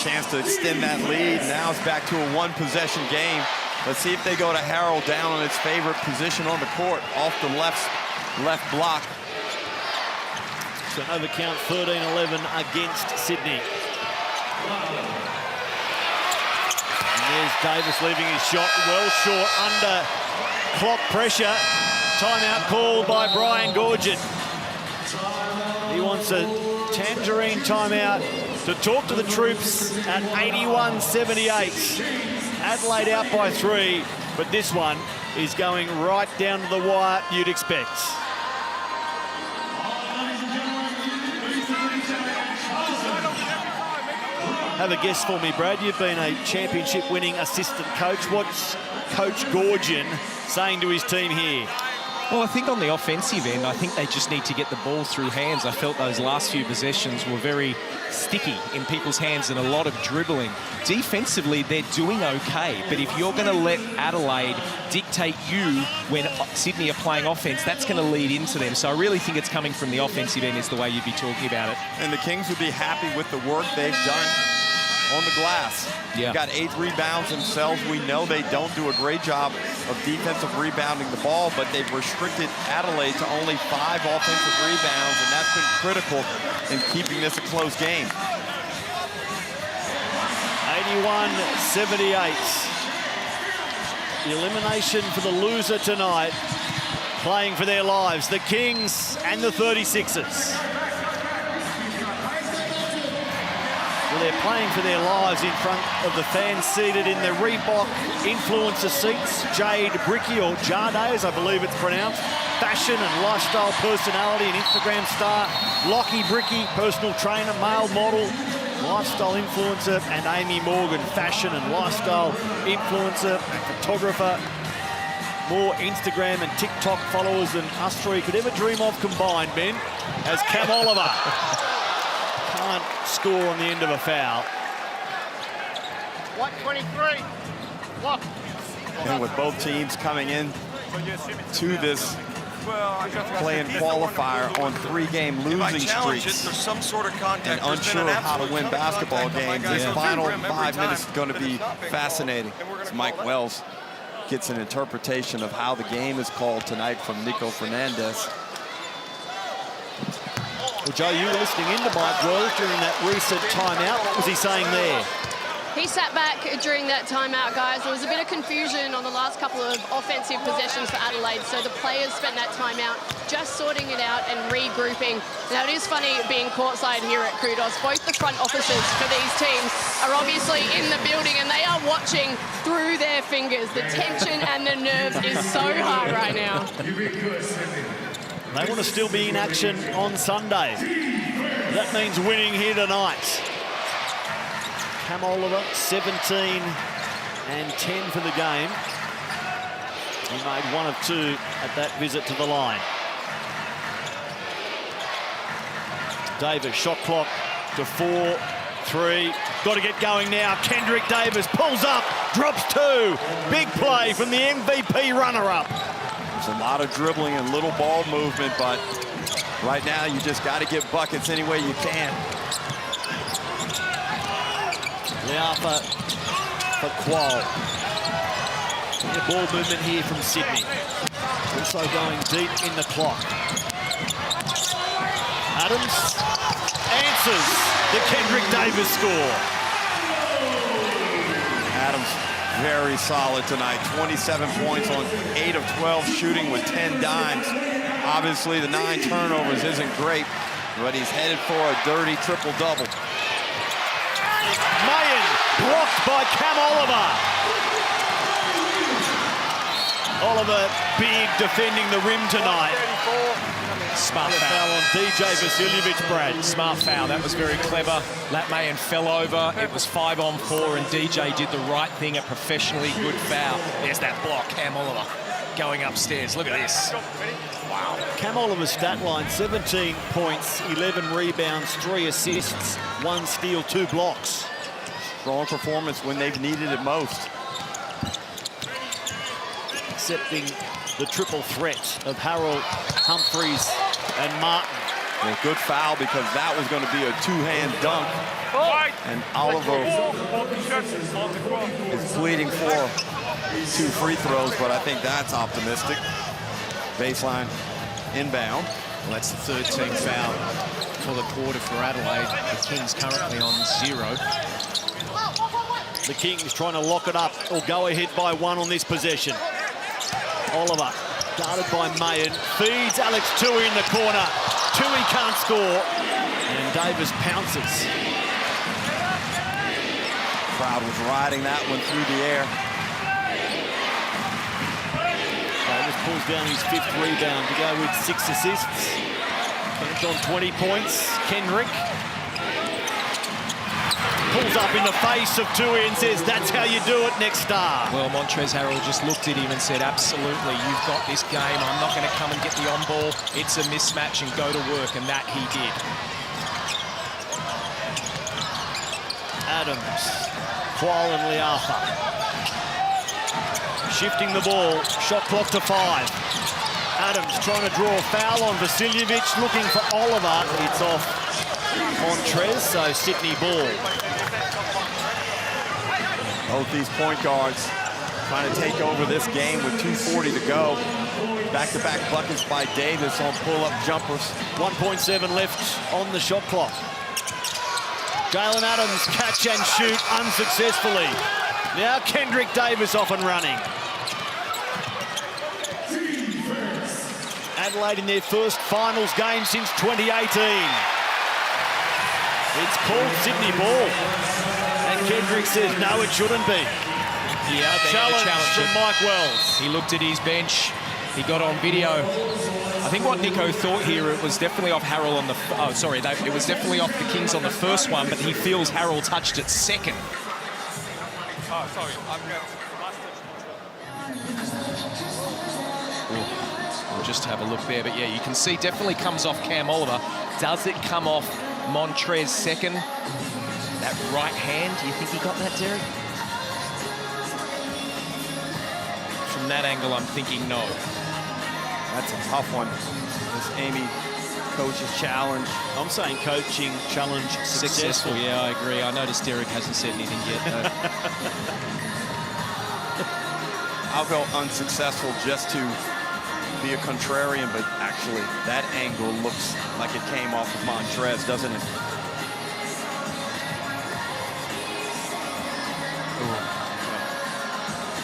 Chance to extend that lead. Now it's back to a one-possession game. Let's see if they go to Harrell down on its favorite position on the court, off the left block. So over count 13-11 against Sydney. And there's Davis leaving his shot well short under clock pressure. Timeout called by Brian Goorjian. He wants a tangerine timeout to talk to the troops at 81-78. Adelaide out by 3, but this one is going right down to the wire, you'd expect. Have a guess for me, Brad. You've been a championship-winning assistant coach. What's Coach Goorjian saying to his team here? Well, I think on the offensive end, I think they just need to get the ball through hands. I felt those last few possessions were very sticky in people's hands and a lot of dribbling. Defensively, they're doing okay, but if you're going to let Adelaide dictate you when Sydney are playing offense, that's going to lead into them. So I really think it's coming from the offensive end is the way you'd be talking about it. And the Kings would be happy with the work they've done on the glass. Yeah. Got 8 rebounds themselves. We know they don't do a great job of defensive rebounding the ball, but they've restricted Adelaide to only 5 offensive rebounds, and that's been critical in keeping this a close game. 81-78. The elimination for the loser tonight, playing for their lives, the Kings and the 36ers. Well, they're playing for their lives in front of the fans seated in the Reebok influencer seats. Jade Bricky, or Jade as I believe it's pronounced, fashion and lifestyle personality and Instagram star. Lockie Bricky, personal trainer, male model, lifestyle influencer, and Amy Morgan, fashion and lifestyle influencer and photographer. More Instagram and TikTok followers than us three could ever dream of combined, Ben, as Cam Oliver can't score on the end of a foul. What, 23? What? And with both teams coming in to this playing qualifier on 3-game losing streaks some sort of contact, and unsure how to win basketball games, this final 5 minutes is going to be fascinating. As Mike Wells gets an interpretation of how the game is called tonight from Nico Fernandez. Well, Joe, you were listening into Mike Wells during that recent timeout. What was he saying there? He sat back during that timeout, guys. There was a bit of confusion on the last couple of offensive possessions for Adelaide, so the players spent that timeout just sorting it out and regrouping. Now, it is funny being courtside here at Kudos. Both the front offices for these teams are obviously in the building, and they are watching through their fingers. The tension and the nerves is so high right now. They want to still be in action on Sunday. That means winning here tonight. Cam Oliver, 17 and 10 for the game. He made 1 of 2 at that visit to the line. Davis, shot clock to 4, 3. Got to get going now. Kendrick Davis pulls up, drops 2. Big play from the MVP runner-up. There's a lot of dribbling and little ball movement, but right now you just got to get buckets any way you can. Leafa for Qual. Ball movement here from Sydney. Also going deep in the clock. Adams answers the Kendrick Davis score. Adams very solid tonight. 27 points on 8 of 12 shooting with 10 dimes. Obviously the 9 turnovers isn't great, but he's headed for a dirty triple-double. Mayen blocked by Cam Oliver. Oliver big defending the rim tonight. Smart foul on DJ Vasiljevic, Brad. Smart foul, that was very clever. Latmayan fell over, it was 5-on-4, and DJ did the right thing, a professionally good foul. There's that block, Cam Oliver going upstairs. Look at this. Wow. Cam Oliver's stat line, 17 points, 11 rebounds, 3 assists, 1 steal, 2 blocks. Strong performance when they've needed it most. Accepting the triple threat of Harrell, Humphreys, and Martin. A good foul because that was going to be a two-hand dunk. And Oliver is pleading for 2 free throws, but I think that's optimistic. Baseline inbound. Well, that's the 3rd team foul for the quarter for Adelaide. The Kings currently on 0. The Kings trying to lock it up or go ahead by 1 on this possession. Oliver, guarded by Mayen, feeds Alex Tui in the corner. Tui can't score, and Davis pounces. Crowd was riding that one through the air. Davis pulls down his 5th rebound to go with 6 assists. Kent on 20 points. Kendrick pulls up in the face of Tui and says, that's how you do it, next star. Well, Montrezl Harrell just looked at him and said, absolutely, you've got this game. I'm not going to come and get the on-ball. It's a mismatch and go to work, and that he did. Adams, Qual and Liafa. Shifting the ball, shot clock to 5. Adams trying to draw a foul on Vasiljevic, looking for Oliver. It's off Montrez, so Sydney ball. Both these point guards trying to take over this game with 2:40 to go. Back-to-back buckets by Davis on pull-up jumpers. 1.7 left on the shot clock. Jalen Adams catch and shoot unsuccessfully. Now Kendrick Davis off and running. Adelaide in their first finals game since 2018. It's called Sydney ball. And Kendrick says, no, it shouldn't be. Yeah, challenge from Mike Wells. He looked at his bench. He got on video. I think what Nico thought here, it was definitely off Harrell on the... Oh, sorry, it was definitely off the Kings on the first one, but he feels Harrell touched it second. Oh, sorry. We'll just have a look there, but yeah, you can see definitely comes off Cam Oliver. Does it come off Montrez second? That right hand, do you think he got that, Derek? From that angle, I'm thinking no. That's a tough one. This Amy coach's challenge. I'm saying coaching challenge successful. Yeah, I agree. I noticed Derek hasn't said anything yet, though. I'll go unsuccessful just to be a contrarian, but actually that angle looks like it came off of Montrez, doesn't it?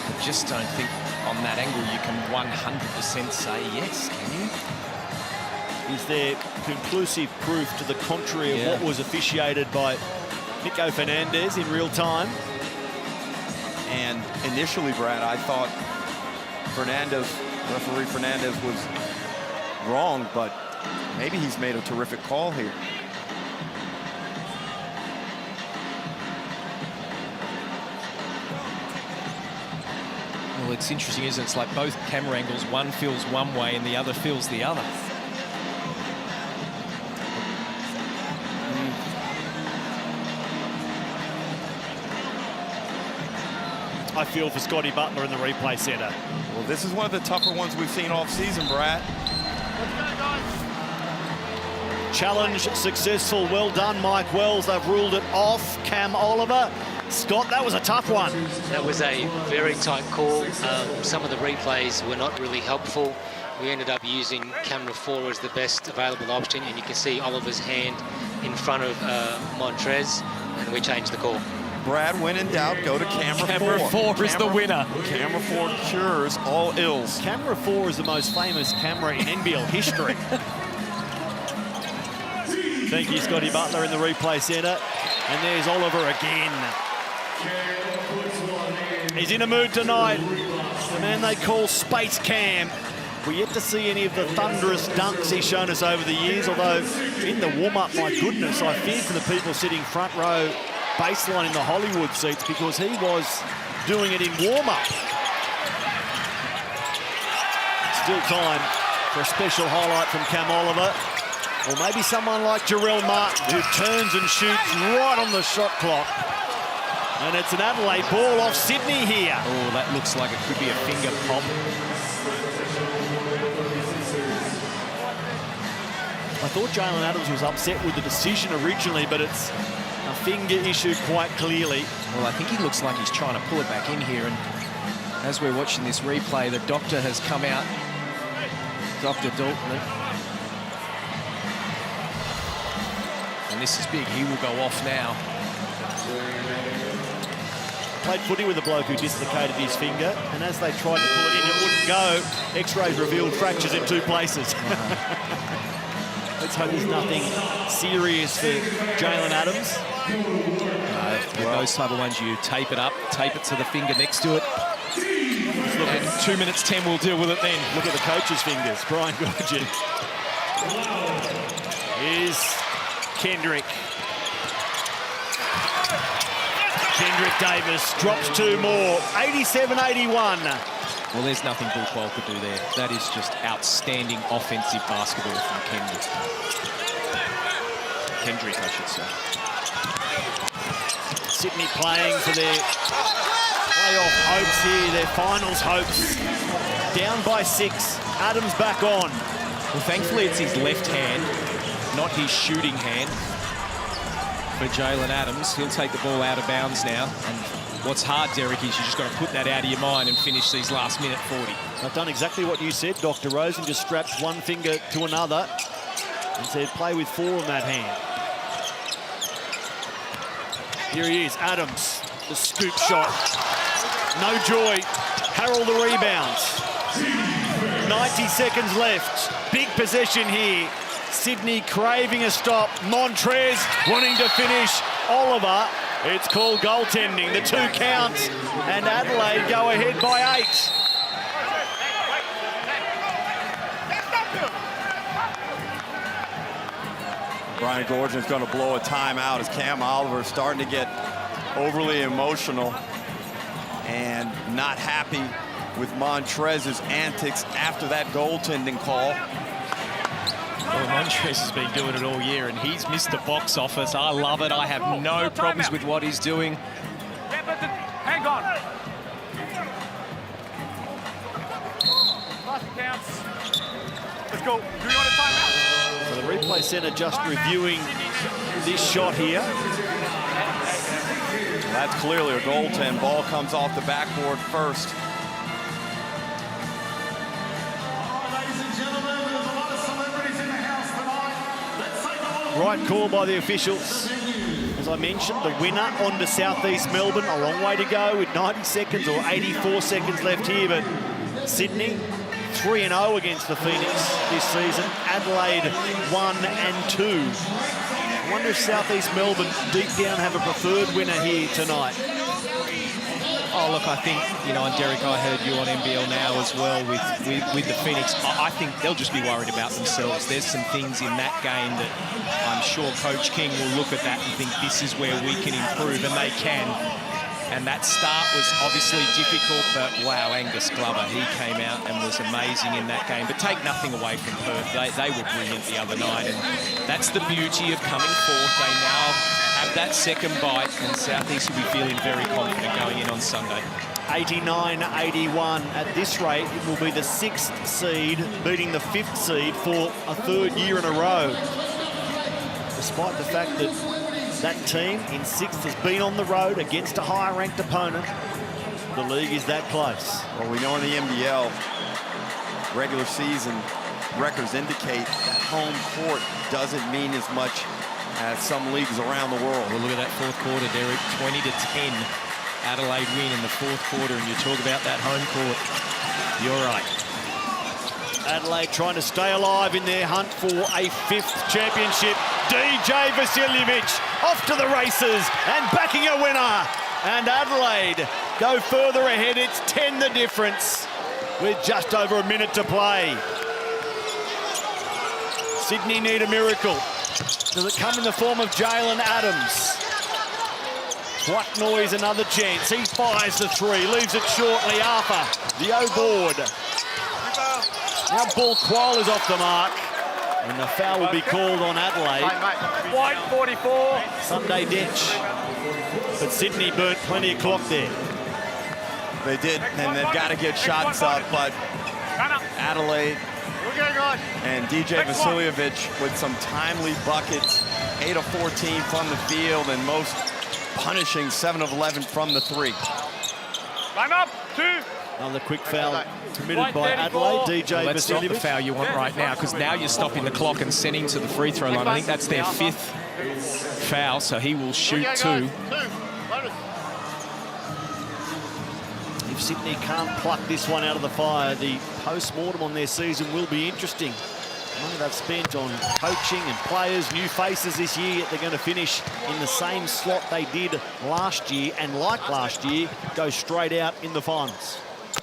I just don't think on that angle you can 100% say yes, can you? Is there conclusive proof to the contrary of what was officiated by Nico Fernandez in real time? And initially, Brad, I thought referee Fernandez was wrong, but maybe he's made a terrific call here. Well, it's interesting, isn't it? It's like both camera angles, one feels one way and the other feels the other. I feel for Scotty Butler in the replay centre. Well, this is one of the tougher ones we've seen all season, Brad. Challenge successful. Well done, Mike Wells. They've ruled it off. Cam Oliver. Scott, that was a tough one. That was a very tight call. Some of the replays were not really helpful. We ended up using camera 4 as the best available option, and you can see Oliver's hand in front of Montrez, and we changed the call. Brad, when in doubt, go to camera 4. Camera 4 is the winner. Camera 4 cures all ills. Camera 4 is the most famous camera in NBL history. Thank you, Scotty Butler in the replay centre. And there's Oliver again. He's in a mood tonight. The man they call Space Cam. We're yet to see any of the thunderous dunks he's shown us over the years, although in the warm-up, my goodness, I feared for the people sitting front row baseline in the Hollywood seats because he was doing it in warm-up. Still time for a special highlight from Cam Oliver, or maybe someone like Jarrell Martin, who turns and shoots right on the shot clock. And it's an Adelaide ball off Sydney here. Oh, that looks like it could be a finger pop. I thought Jalen Adams was upset with the decision originally, but it's a finger issue quite clearly. Well, I think he looks like he's trying to pull it back in here, and as we're watching this replay, the doctor has come out, Dr. Dalton. And this is big. He will go off now. Played footy with a bloke who dislocated his finger, and as they tried to pull it in, it wouldn't go. X-rays revealed fractures in 2 places. Let's hope there's nothing serious for Jalen Adams. With those type of ones, you tape it up, tape it to the finger next to it. And 2 minutes 10, we'll deal with it then. Look at the coach's fingers. Brian Gorgian. Here's Kendrick. Kendrick Davis drops 2 more. 87-81. Well, there's nothing Bull Qual could do there. That is just outstanding offensive basketball from Kendrick. Kendrick, I should say. Sydney playing for their playoff hopes here, their finals hopes. Down by 6. Adams back on. Well, thankfully, it's his left hand, not his shooting hand. For Jalen Adams, he'll take the ball out of bounds now. And what's hard, Derek, is you just got to put that out of your mind and finish these last minute 40. I've done exactly what you said. Dr. Rosen just straps one finger to another and said, play with 4 on that hand. Here he is, Adams, the scoop shot. No joy. Harrell the rebounds. 90 seconds left. Big possession here. Sydney craving a stop. Montrez wanting to finish. Oliver, it's called goaltending. The 2 counts, and Adelaide go ahead by 8. Brian Gorgian's going to blow a timeout as Cam Oliver is starting to get overly emotional and not happy with Montrez's antics after that goaltending call. Well, Montrez has been doing it all year, and he's missed the box office. I love it. I have no problems with what he's doing. Hang on. Last counts. Let's go. Do you want a timeout? So the replay centre just reviewing this shot here. That's clearly a goaltend. Ball comes off the backboard first. Right call by the officials. As I mentioned, the winner on to Southeast Melbourne. A long way to go with 90 seconds or 84 seconds left here, but Sydney 3-0 against the Phoenix this season. Adelaide 1-2. I wonder if Southeast Melbourne deep down have a preferred winner here tonight. Oh, look, I think, you know, and Derek, I heard you on NBL Now as well with the Phoenix. I think they'll just be worried about themselves. There's some things in that game that I'm sure Coach King will look at that and think this is where we can improve, and they can. And that start was obviously difficult, but wow, Angus Glover, he came out and was amazing in that game. But take nothing away from Perth. They were brilliant the other night, and that's the beauty of coming forth. They now have that second bite, and Southeast will be feeling very confident going in on Sunday. 89-81. At this rate, it will be the 6th seed beating the 5th seed for a 3rd year in a row. Despite the fact that that team in 6th has been on the road against a higher ranked opponent, the league is that close. Well, we know in the NBL, regular season records indicate that home court doesn't mean as much as some leagues around the world. Well, look at that 4th quarter, Derek. 20-10. Adelaide win in the 4th quarter, and you talk about that home court. You're right. Adelaide trying to stay alive in their hunt for a 5th championship. DJ Vasiljevic off to the races and backing a winner. And Adelaide go further ahead. It's 10 the difference. with just over a minute to play. Sydney need a miracle. Does it come in the form of Jalen Adams? What noise, another chance. He fires the three, leaves it shortly. Arthur, the O-board. Now Bull Qual is off the mark. And the foul will be called on Adelaide. White 44. Sunday ditch. But Sydney burnt plenty of clock there. They did, and they've got to get shots up, but Adelaide and DJ Vasiljevic with some timely buckets, 8 of 14 from the field, and most punishing 7 of 11 from the three. Line up, 2. Another quick foul committed by Adelaide. DJ Well, that's not the Vasiljevic. foul you want right now, because now you're stopping the clock and sending to the free throw line. I think that's their 5th foul, so he will shoot 2. If Sydney can't pluck this one out of the fire, the post-mortem on their season will be interesting. Money they've spent on coaching and players, new faces this year, yet they're going to finish in the same slot they did last year, and like last year, go straight out in the finals.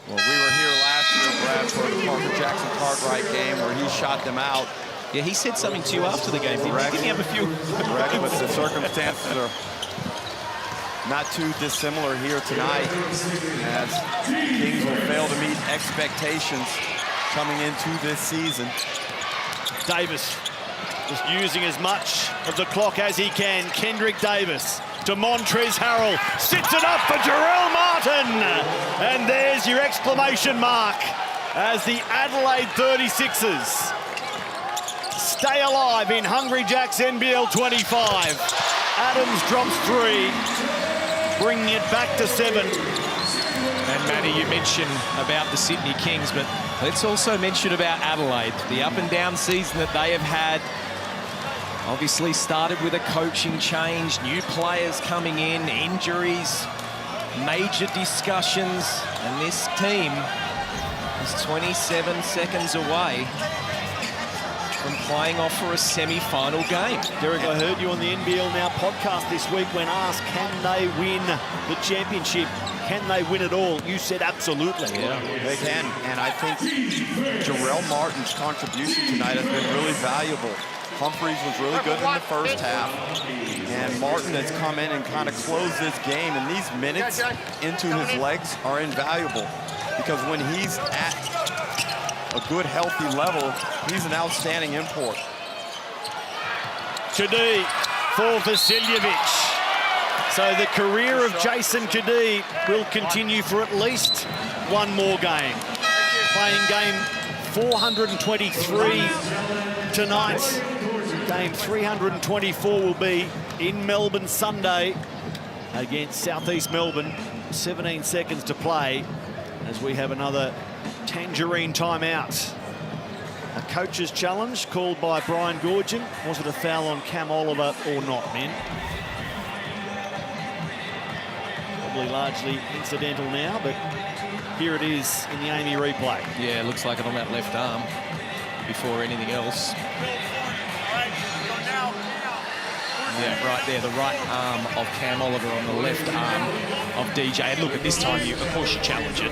Well, we were here last year, Brad, for the Parker Jackson-Cartwright game where he shot them out. Yeah, he said something to you after the game, didn't he? Didn't he have a few? Correct, but the circumstances are not too dissimilar here tonight, as Kings will fail to meet expectations coming into this season. Davis just using as much of the clock as he can. Kendrick Davis to Montrezl Harrell. Sits it up for Jarrell Martin. And there's your exclamation mark as the Adelaide 36ers stay alive in Hungry Jack's NBL 25. Adams drops 3, bringing it back to 7. And Matty, you mentioned about the Sydney Kings, but let's also mention about Adelaide. The up and down season that they have had. Obviously started with a coaching change, new players coming in, injuries, major discussions, and this team is 27 seconds away from playing off for a semi-final game. Derek, I heard you on the NBL Now podcast this week when asked, can they win the championship? Can they win it all? You said absolutely. Yeah, they can. And I think Jarrell Martin's contribution tonight has been really valuable. Humphreys was really good in the first half. And Martin has come in and kind of closed this game. And these minutes into his legs are invaluable, because when he's at a good, healthy level, he's an outstanding import. Kadee for Vasiljevic. So the career of Jason Kadee will continue for at least one more game. Playing game 423 tonight. Game 324 will be in Melbourne Sunday against Southeast Melbourne. 17 seconds to play as we have another Tangerine timeout. A coach's challenge called by Brian Goorjian. Was it a foul on Cam Oliver or not, men? Probably largely incidental now, but here it is in the Amy replay. Yeah, looks like it on that left arm before anything else. Yeah, right there, the right arm of Cam Oliver on the left arm of DJ. And look, at this time, of course, you challenge it.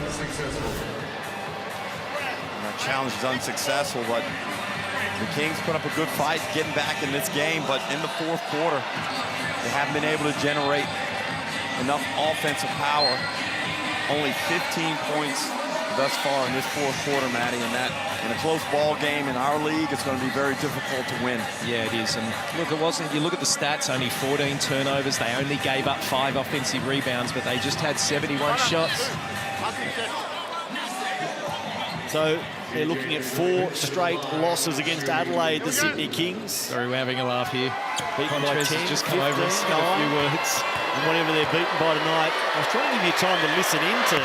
That challenge is unsuccessful, but the Kings put up a good fight getting back in this game. But in the fourth quarter, they haven't been able to generate enough offensive power. Only 15 points thus far in this fourth quarter, Matty, and that in a close ball game in our league, it's going to be very difficult to win. Yeah, it is. And look, it wasn't, you look at the stats, only 14 turnovers. They only gave up 5 offensive rebounds, but they just had 71 shots. So they're looking at 4 straight losses against Adelaide, the Sydney Kings. Sorry, we're having a laugh here. Beaten by 10, has just come 15, over and said a few words. And whatever they're beaten by tonight. I was trying to give you time to listen into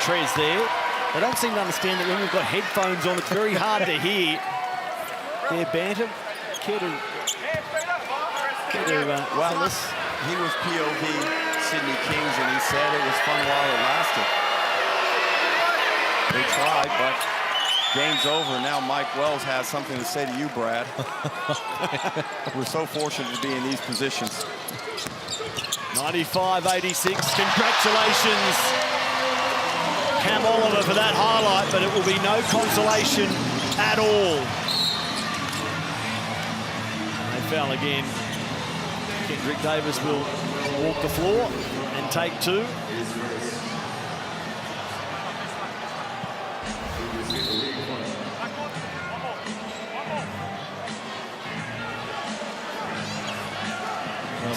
Trez there. They don't seem to understand that when we've got headphones on, it's very hard to hear their banter. Care to well, he was POV Sydney Kings, and he said it was fun while it lasted. They tried, but game's over. Now Mike Wells has something to say to you, Brad. We're so fortunate to be in these positions. 95-86, congratulations Cam Oliver for that highlight, but it will be no consolation at all. They foul again. Kendrick Davis will walk the floor and take two.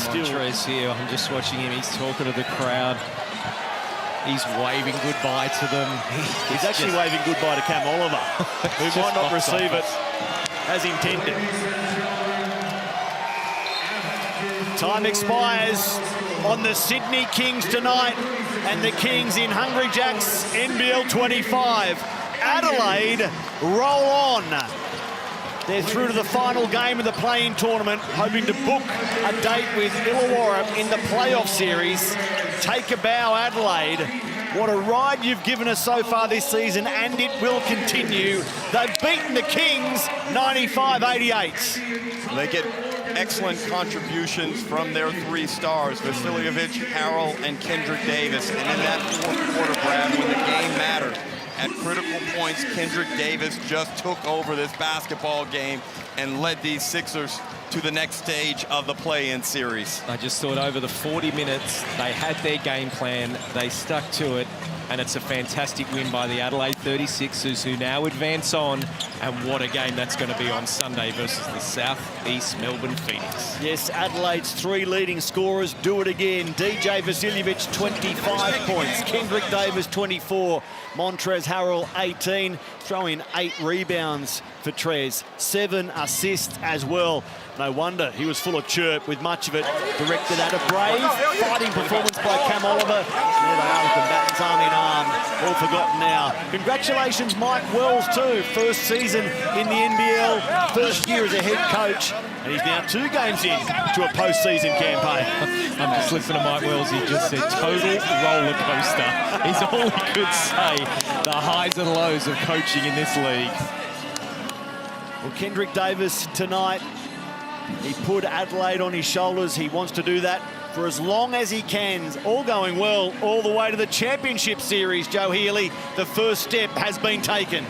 Montrez here, I'm just watching him, he's talking to the crowd. He's waving goodbye to them. He's actually waving goodbye to Cam Oliver, who might not receive it as intended. Time expires on the Sydney Kings tonight, and the Kings in Hungry Jack's NBL25. Adelaide roll on. They're through to the final game of the play-in tournament, hoping to book a date with Illawarra in the playoff series. Take a bow, Adelaide. What a ride you've given us so far this season, and it will continue. They've beaten the Kings 95-88. They get excellent contributions from their three stars, Vasiljevic, Harrell, and Kendrick Davis. And in that fourth quarter, Brad, when the game mattered, at critical points, Kendrick Davis just took over this basketball game and led these Sixers to the next stage of the play-in series. I just thought over the 40 minutes, they had their game plan, they stuck to it, and it's a fantastic win by the Adelaide 36ers, who now advance on, and what a game that's going to be on Sunday versus the South East Melbourne Phoenix. Yes, Adelaide's three leading scorers do it again. DJ Vasiljevic, 25 points. Kendrick Davis, 24. Montrez Harrell, 18. Throw in 8 rebounds for Trez. 7 assists as well. No wonder he was full of chirp, with much of it directed at a brave fighting performance by Cam Oliver. There they are, the combatants arm in arm. All forgotten now. Congratulations, Mike Wells, too. First season in the NBL, first year as a head coach. And he's now 2 games in to a postseason campaign. I'm just listening to Mike Wells. He just said total roller coaster. He's all he could say. The highs and lows of coaching in this league. Well, Kendrick Davis tonight, he put Adelaide on his shoulders. He wants to do that for as long as he can. All going well all the way to the championship series, Joe Healy. The first step has been taken.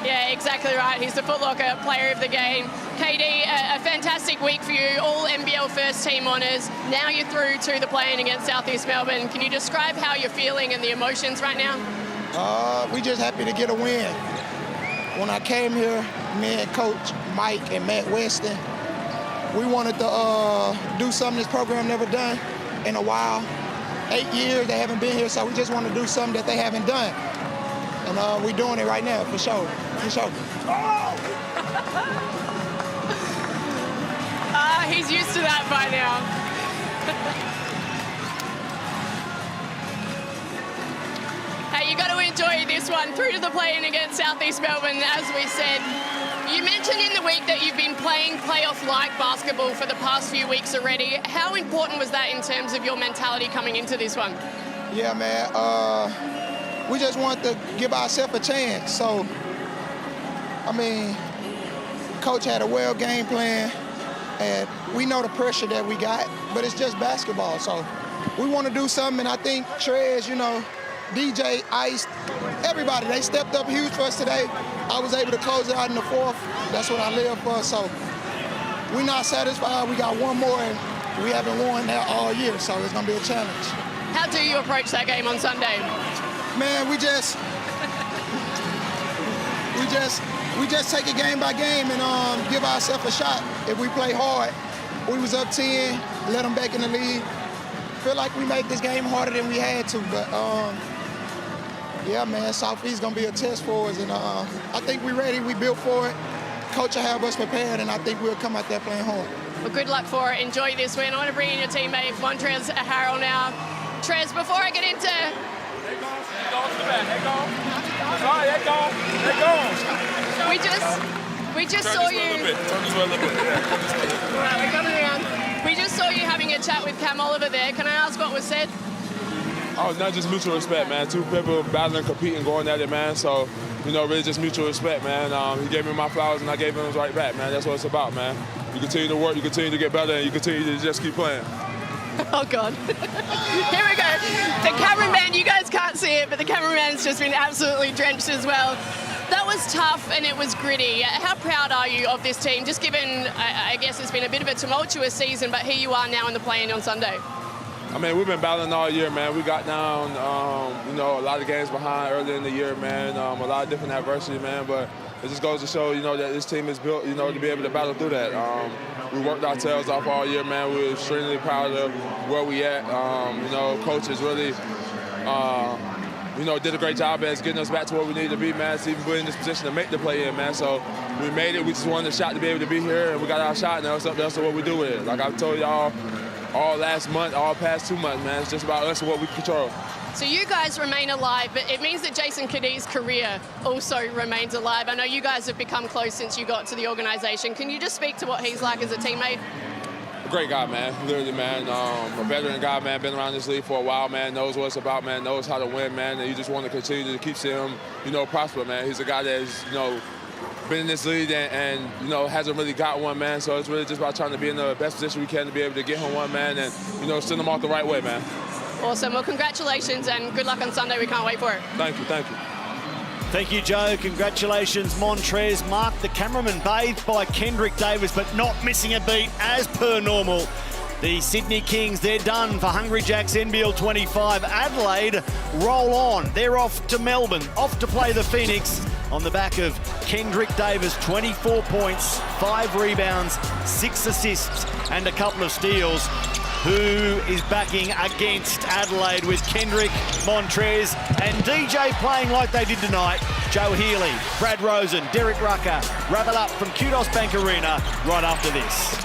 Yeah, exactly right. He's the Foot Locker player of the game. KD, a fantastic week for you. All NBL first team honours. Now you're through to the play-in against South East Melbourne. Can you describe how you're feeling and the emotions right now? We just happy to get a win. When I came here, me and Coach Mike and Matt Weston, we wanted to do something this program never done in a while. 8 years they haven't been here, so we just want to do something that they haven't done. And we're doing it right now, for sure. For sure. He's used to that by now. Hey, you got to enjoy this one. Through to the play-in against South East Melbourne, as we said. You mentioned in the week that you've been playing playoff-like basketball for the past few weeks already. How important was that in terms of your mentality coming into this one? Yeah, man. We just want to give ourselves a chance. So, I mean, Coach had a well game plan, and we know the pressure that we got, but it's just basketball. So we want to do something, and I think Trez, you know, DJ, Ice, everybody, they stepped up huge for us today. I was able to close it out in the fourth. That's what I live for. So we're not satisfied. We got one more, and we haven't won that all year, so it's going to be a challenge. How do you approach that game on Sunday? Man, we just take it game by game and give ourselves a shot. If we play hard, we was up 10, let them back in the lead. Feel like we make this game harder than we had to, but yeah, man, Southeast gonna be a test for us, and I think we're ready. We built for it. Coach will have us prepared, and I think we'll come out there playing hard. Well, good luck for it. Enjoy this win. I want to bring in your teammate, Montrez Harrell now. Trez, before I get into... We just saw you. We just saw you having a chat with Cam Oliver there. Can I ask what was said? Oh, it's not just mutual respect, man. Two people battling, competing, going at it, man. So, you know, really just mutual respect, man. He gave me my flowers and I gave him his right back, man. That's what it's about, man. You continue to work, you continue to get better, and you continue to just keep playing. Oh, God. Here we go. The cameraman, you guys can't see it, but the cameraman's just been absolutely drenched as well. That was tough and it was gritty. How proud are you of this team? Just given, I guess it's been a bit of a tumultuous season, but here you are now in the play-in on Sunday. I mean, we've been battling all year, man. We got down, a lot of games behind early in the year, man. A lot of different adversity, man. But it just goes to show, that this team is built, to be able to battle through that. We worked our tails off all year, man. We're extremely proud of where we at. Coaches really, did a great job as getting us back to where we need to be, man. To even be in this position to make the play-in, man. So we made it. We just wanted a shot to be able to be here, and we got our shot now. It's up to us to what we do with it. Like I've told y'all, all last month, all past 2 months, man. It's just about us and what we control. So you guys remain alive, but it means that Jason Caddy's career also remains alive. I know you guys have become close since you got to the organisation. Can you just speak to what he's like as a teammate? A great guy, man. Literally, man. A veteran guy, man. Been around this league for a while, man. Knows what it's about, man. Knows how to win, man. And you just want to continue to keep seeing him, prosper, man. He's a guy that's, been in this league and hasn't really got one, man. So it's really just about trying to be in the best position we can to be able to get him one, man, and, send him off the right way, man. Awesome. Well, congratulations and good luck on Sunday. We can't wait for it. Thank you. Thank you, Joe. Congratulations, Montrez. Mark, the cameraman, bathed by Kendrick Davis, but not missing a beat as per normal. The Sydney Kings, they're done for Hungry Jack's NBL25. Adelaide roll on. They're off to Melbourne, off to play the Phoenix on the back of Kendrick Davis, 24 points, 5 rebounds, 6 assists and a couple of steals. Who is backing against Adelaide with Kendrick, Montrez and DJ playing like they did tonight. Joe Healy, Brad Rosen, Derek Rucker wrap it up from Kudos Bank Arena right after this.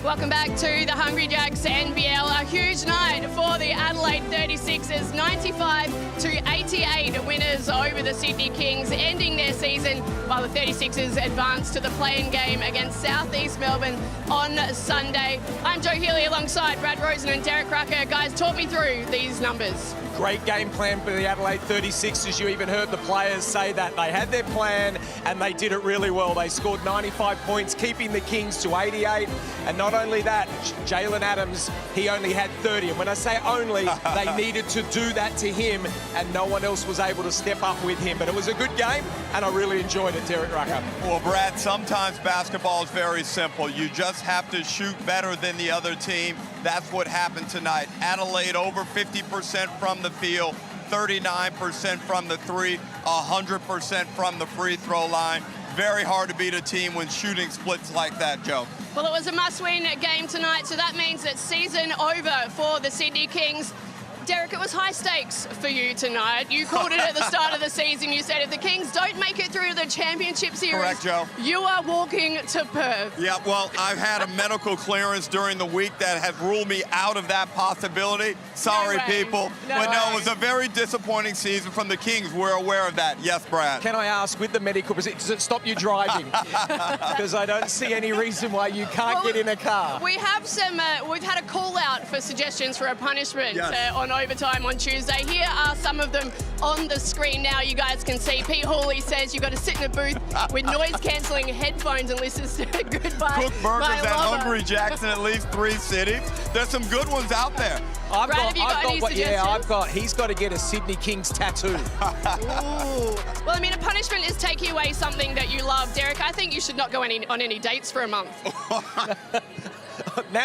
Welcome back to the Hungry Jacks NBL. A huge night for the Adelaide 36ers, 95-80 88 winners over the Sydney Kings, ending their season while the 36ers advance to the play-in game against South East Melbourne on Sunday. I'm Joe Healy alongside Brad Rosen and Derek Rucker. Guys, talk me through these numbers. Great game plan for the Adelaide 36ers. You even heard the players say that. They had their plan and they did it really well. They scored 95 points, keeping the Kings to 88. And not only that, Jalen Adams, he only had 30. And when I say only, they needed to do that to him and no one else was able to step up with him. But it was a good game and I really enjoyed it, Derek Rucker. Well, Brad, sometimes basketball is very simple. You just have to shoot better than the other team. That's what happened tonight. Adelaide over 50% from the field, 39% from the three, 100% from the free throw line. Very hard to beat a team when shooting splits like that, Joe. Well, it was a must-win game tonight, so that means that season over for the Sydney Kings. Derek, it was high stakes for you tonight. You called it at the start of the season. You said if the Kings don't make it through the championship series, correct, Joe, you are walking to Perth. Yeah, well, I've had a medical clearance during the week that has ruled me out of that possibility. Sorry, people. But no, it was a very disappointing season from the Kings. We're aware of that. Yes, Brad. Can I ask, with the medical, does it stop you driving? Because I don't see any reason why you can't get in a car. We have some, we've had a call out for suggestions for a punishment on overtime on Tuesday. Here are some of them on the screen now. You guys can see Pete Hawley says you've got to sit in a booth with noise-cancelling headphones and listen to Goodbye. Cook burgers at Hungry Jack's in at least 3 cities. There's some good ones out there. He's got to get a Sydney Kings tattoo. Ooh. Well, I mean, a punishment is taking away something that you love. Derek, I think you should not go on any dates for a month.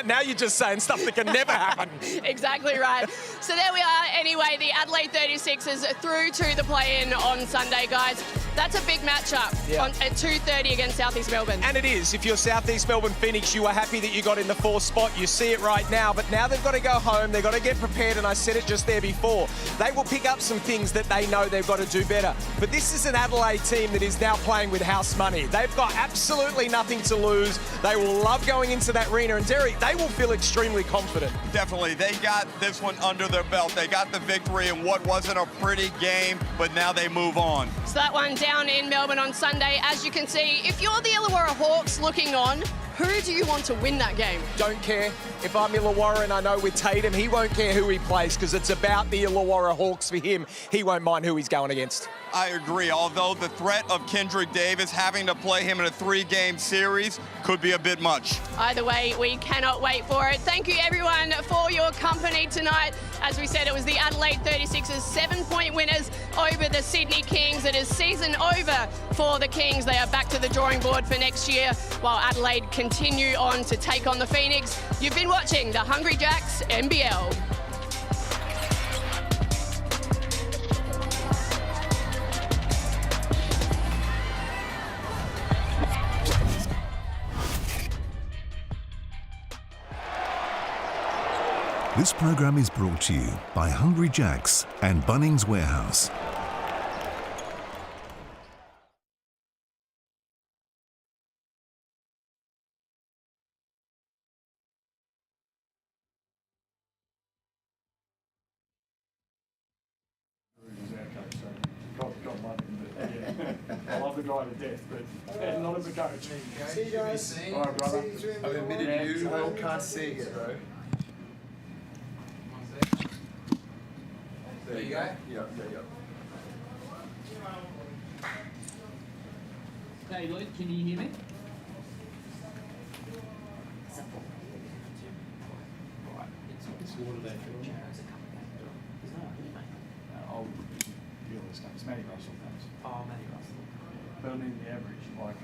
Now you're just saying stuff that can never happen. Exactly right. So there we are. Anyway, the Adelaide 36ers through to the play-in on Sunday, guys. That's a big matchup at 2:30 against South East Melbourne. And it is. If you're South East Melbourne Phoenix, you are happy that you got in the 4th spot. You see it right now. But now they've got to go home. They've got to get prepared. And I said it just there before. They will pick up some things that they know they've got to do better. But this is an Adelaide team that is now playing with house money. They've got absolutely nothing to lose. They will love going into that arena. And Derek, they will feel extremely confident. Definitely. They got this one under their belt. They got the victory in what wasn't a pretty game, but now they move on. So that one down in Melbourne on Sunday. As you can see, if you're the Illawarra Hawks looking on, who do you want to win that game? Don't care. If I'm Illawarra and I know with Tatum, he won't care who he plays because it's about the Illawarra Hawks for him. He won't mind who he's going against. I agree, although the threat of Kendrick Davis having to play him in a 3-game series could be a bit much. Either way, we cannot wait for it. Thank you, everyone, for your company tonight. As we said, it was the Adelaide 36ers 7-point winners over the Sydney Kings. It is season over for the Kings. They are back to the drawing board for next year, while Adelaide continue on to take on the Phoenix. You've been watching the Hungry Jacks NBL. This program is brought to you by Hungry Jack's and Bunnings Warehouse. I love the guy to death, but not as a coach. See you guys. All right, brother. I've admitted you all can't see it, bro. There you go. Yeah. Hey, Lloyd, can you hear me? It's water there. I'll deal with this game. It's Matty Russell comes. Oh, Matty Russell. But I mean the average, like